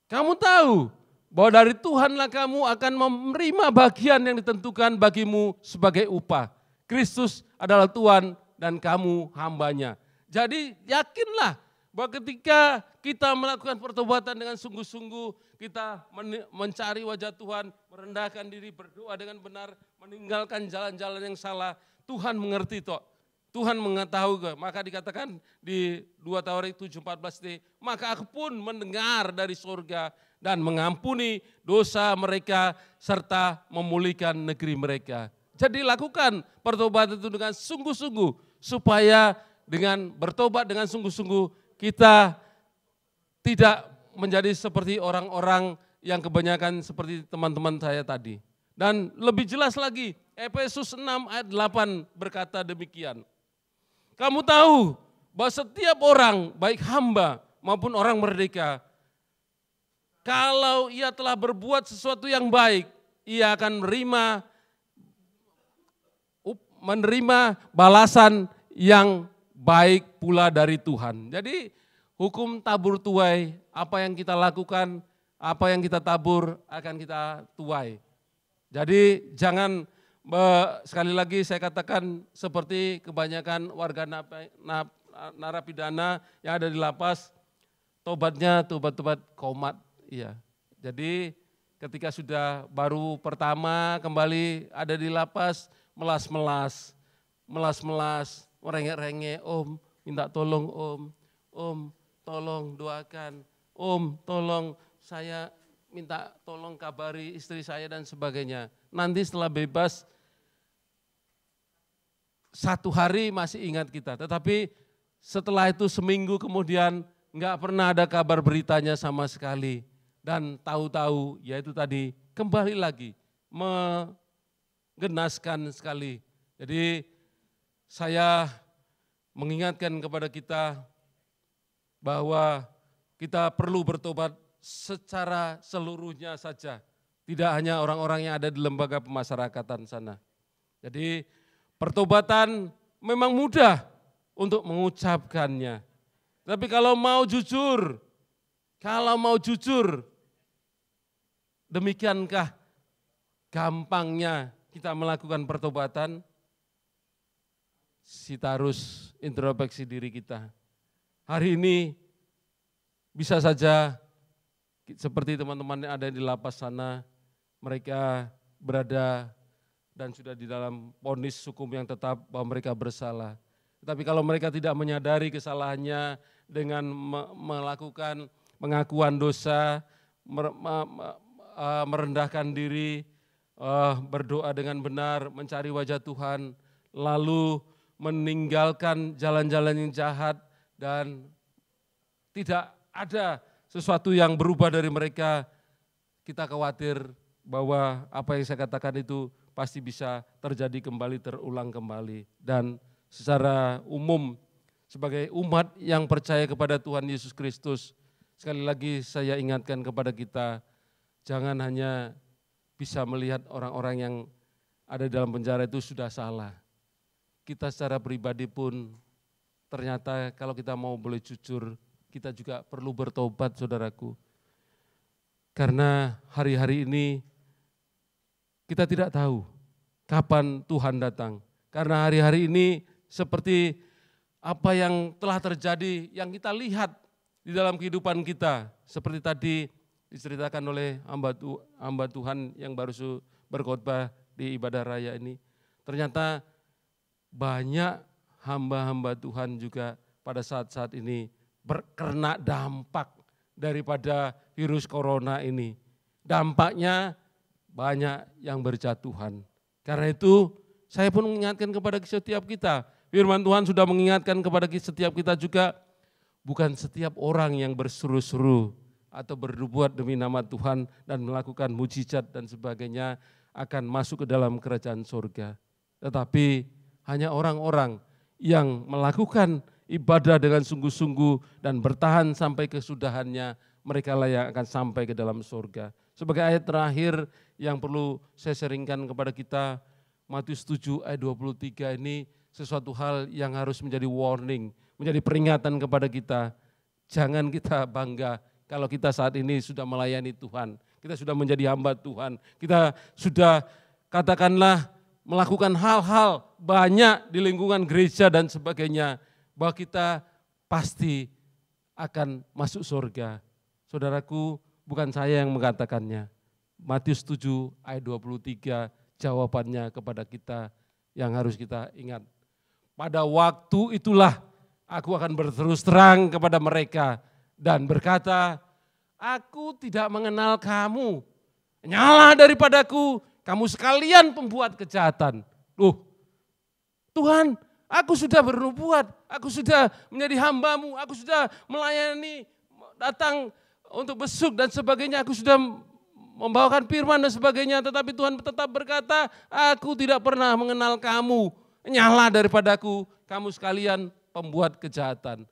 Kamu tahu bahwa dari Tuhanlah kamu akan menerima bagian yang ditentukan bagimu sebagai upah. Kristus adalah Tuhan dan kamu hambanya. Jadi yakinlah bahwa ketika kita melakukan pertobatan dengan sungguh-sungguh, kita mencari wajah Tuhan, merendahkan diri, berdoa dengan benar, meninggalkan jalan-jalan yang salah, Tuhan mengerti toh. Tuhan mengetahui, maka dikatakan di 2 Tawarik 7:14, maka aku pun mendengar dari surga dan mengampuni dosa mereka serta memulihkan negeri mereka. Jadi lakukan pertobatan itu dengan sungguh-sungguh supaya dengan bertobat dengan sungguh-sungguh kita tidak menjadi seperti orang-orang yang kebanyakan seperti teman-teman saya tadi. Dan lebih jelas lagi, Efesus 6 ayat 8 berkata demikian. Kamu tahu bahwa setiap orang, baik hamba maupun orang merdeka, kalau ia telah berbuat sesuatu yang baik, ia akan menerima balasan yang baik pula dari Tuhan. Jadi hukum tabur tuai, apa yang kita lakukan, apa yang kita tabur akan kita tuai. Jadi jangan, sekali lagi saya katakan seperti kebanyakan warga narapidana yang ada di lapas, tobatnya tobat komat. Iya. Jadi ketika sudah baru pertama kembali ada di lapas, melas-melas, merengek-rengek, om minta tolong om tolong doakan, om tolong saya minta tolong kabari istri saya dan sebagainya. Nanti setelah bebas, 1 hari masih ingat kita, tetapi setelah itu seminggu kemudian enggak pernah ada kabar beritanya sama sekali. Dan tahu-tahu yaitu tadi kembali lagi menggenaskan sekali. Jadi saya mengingatkan kepada kita bahwa kita perlu bertobat secara seluruhnya saja. Tidak hanya orang-orang yang ada di lembaga pemasyarakatan sana. Jadi pertobatan memang mudah untuk mengucapkannya. Tapi kalau mau jujur, demikiankah gampangnya kita melakukan pertobatan? Kita harus introspeksi diri kita. Hari ini bisa saja seperti teman-teman yang ada di lapas sana, mereka berada dan sudah di dalam vonis hukum yang tetap bahwa mereka bersalah. Tapi kalau mereka tidak menyadari kesalahannya dengan melakukan pengakuan dosa, merendahkan diri, berdoa dengan benar, mencari wajah Tuhan, lalu meninggalkan jalan-jalan yang jahat dan tidak ada sesuatu yang berubah dari mereka, kita khawatir bahwa apa yang saya katakan itu pasti bisa terjadi kembali, terulang kembali. Dan secara umum sebagai umat yang percaya kepada Tuhan Yesus Kristus. Sekali lagi saya ingatkan kepada kita, jangan hanya bisa melihat orang-orang yang ada dalam penjara itu sudah salah. Kita secara pribadi pun ternyata kalau kita mau boleh jujur, kita juga perlu bertobat, saudaraku. Karena hari-hari ini kita tidak tahu kapan Tuhan datang. Karena hari-hari ini seperti apa yang telah terjadi, yang kita lihat di dalam kehidupan kita. Seperti tadi diceritakan oleh hamba Tuhan yang baru berkhotbah di ibadah raya ini. Ternyata banyak hamba-hamba Tuhan juga pada saat-saat ini kena dampak daripada virus corona ini. Dampaknya banyak yang berjatuhan. Karena itu saya pun mengingatkan kepada setiap kita, firman Tuhan sudah mengingatkan kepada setiap kita juga, bukan setiap orang yang berseru-seru atau berbuat demi nama Tuhan dan melakukan mujizat dan sebagainya akan masuk ke dalam kerajaan surga. Tetapi hanya orang-orang yang melakukan ibadah dengan sungguh-sungguh dan bertahan sampai kesudahannya, mereka lah yang akan sampai ke dalam surga. Sebagai ayat terakhir yang perlu saya sharingkan kepada kita, Matius 7 ayat 23 ini sesuatu hal yang harus menjadi warning, menjadi peringatan kepada kita. Jangan kita bangga kalau kita saat ini sudah melayani Tuhan, kita sudah menjadi hamba Tuhan, kita sudah katakanlah melakukan hal-hal banyak di lingkungan gereja dan sebagainya, bahwa kita pasti akan masuk surga. Saudaraku, bukan saya yang mengatakannya. Matius 7 ayat 23 jawabannya kepada kita yang harus kita ingat. Pada waktu itulah aku akan berterus terang kepada mereka dan berkata, aku tidak mengenal kamu, nyala daripadaku, kamu sekalian pembuat kejahatan. Tuhan, aku sudah bernubuat, aku sudah menjadi hambamu, aku sudah melayani, datang untuk besuk dan sebagainya, aku sudah membawakan firman dan sebagainya, tetapi Tuhan tetap berkata, aku tidak pernah mengenal kamu, nyala daripadaku, kamu sekalian pembuat kejahatan.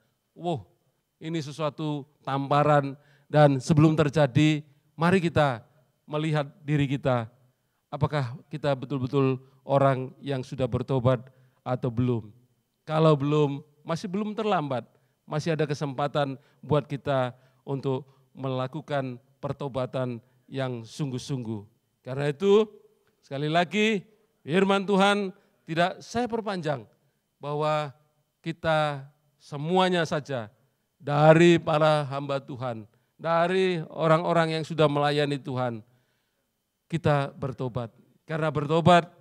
Ini sesuatu tamparan dan sebelum terjadi, mari kita melihat diri kita, apakah kita betul-betul orang yang sudah bertobat atau belum. Kalau belum, masih belum terlambat, masih ada kesempatan buat kita untuk melakukan pertobatan yang sungguh-sungguh. Karena itu sekali lagi firman Tuhan tidak saya perpanjang bahwa kita semuanya saja dari para hamba Tuhan, dari orang-orang yang sudah melayani Tuhan, kita bertobat. Karena bertobat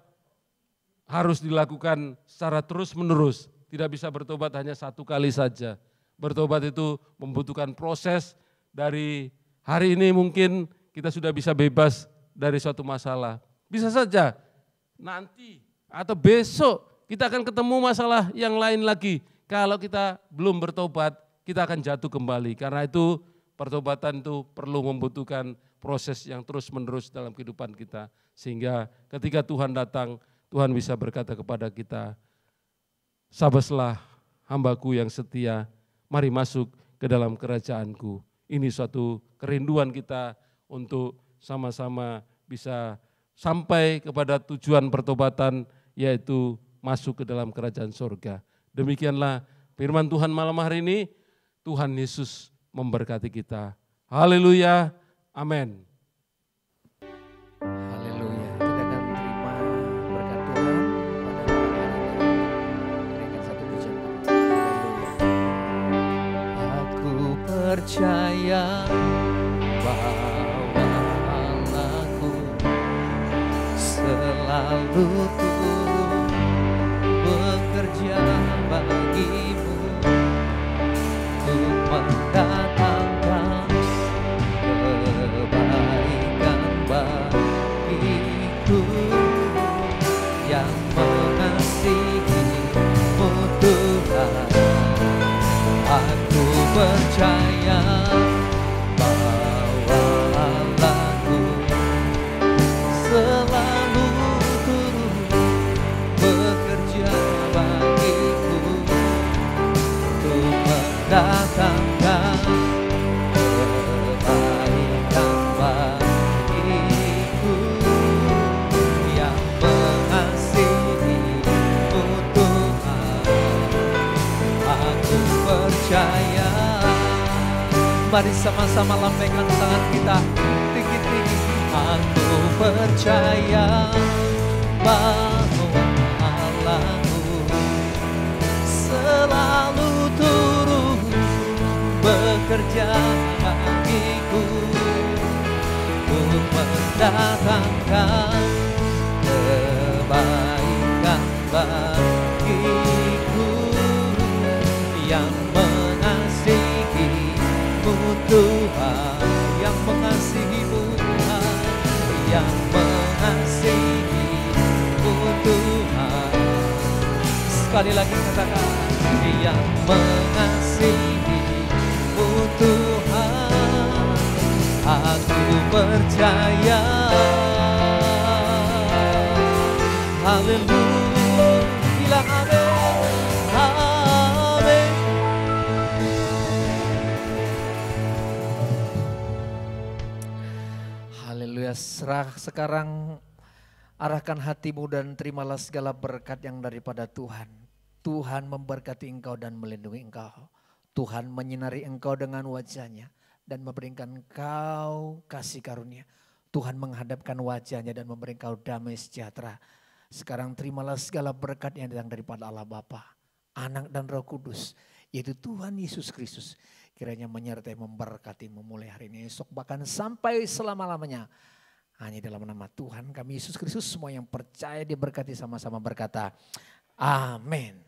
harus dilakukan secara terus-menerus, tidak bisa bertobat hanya satu kali saja. Bertobat itu membutuhkan proses. Dari hari ini mungkin kita sudah bisa bebas dari suatu masalah. Bisa saja nanti atau besok kita akan ketemu masalah yang lain lagi. Kalau kita belum bertobat, kita akan jatuh kembali. Karena itu pertobatan itu perlu membutuhkan proses yang terus-menerus dalam kehidupan kita. Sehingga ketika Tuhan datang, Tuhan bisa berkata kepada kita, sabaslah hambaku yang setia, mari masuk ke dalam kerajaanku. Ini suatu kerinduan kita untuk sama-sama bisa sampai kepada tujuan pertobatan, yaitu masuk ke dalam kerajaan surga. Demikianlah firman Tuhan malam hari ini. Tuhan Yesus memberkati kita. Haleluya, amin. Haleluya, kita akan terima berkat Tuhan pada malam hari ini. Naikkan satu pujian. Haleluya. Aku percaya bahwa Allahku selalu turut bekerja bagimu untuk mendatangkan kebaikan bagiku yang mengasihimu Tuhan. Aku percaya bahwa Allahku selalu turut mendatangkan kebaikan bagiku, yang mengasihimu Tuhan. Aku percaya. Mari sama-sama lambaikan tangan kita tinggi-tinggi. Aku percaya bahwa Allahku selalu turut bekerja bagiku untuk mendatangkan kebaikan bagiku, yang mengasihimu Tuhan, yang mengasihimu Tuhan, yang mengasihimu Tuhan. Sekali lagi katakan, yang mengasihimu Tuhan. Aku percaya. Haleluya, bilang amin, amin. Haleluya. Sekarang arahkan hatimu dan terimalah segala berkat yang daripada Tuhan. Tuhan memberkati engkau dan melindungi engkau. Tuhan menyinari engkau dengan wajahnya dan memberikan engkau kasih karunia. Tuhan menghadapkan wajahnya dan memberi engkau damai sejahtera. Sekarang terimalah segala berkat yang datang daripada Allah Bapa, Anak dan Roh Kudus, yaitu Tuhan Yesus Kristus. Kiranya menyertai, memberkati, memulai hari ini, esok, bahkan sampai selama-lamanya. Hanya dalam nama Tuhan kami Yesus Kristus, semua yang percaya diberkati sama-sama berkata, amin.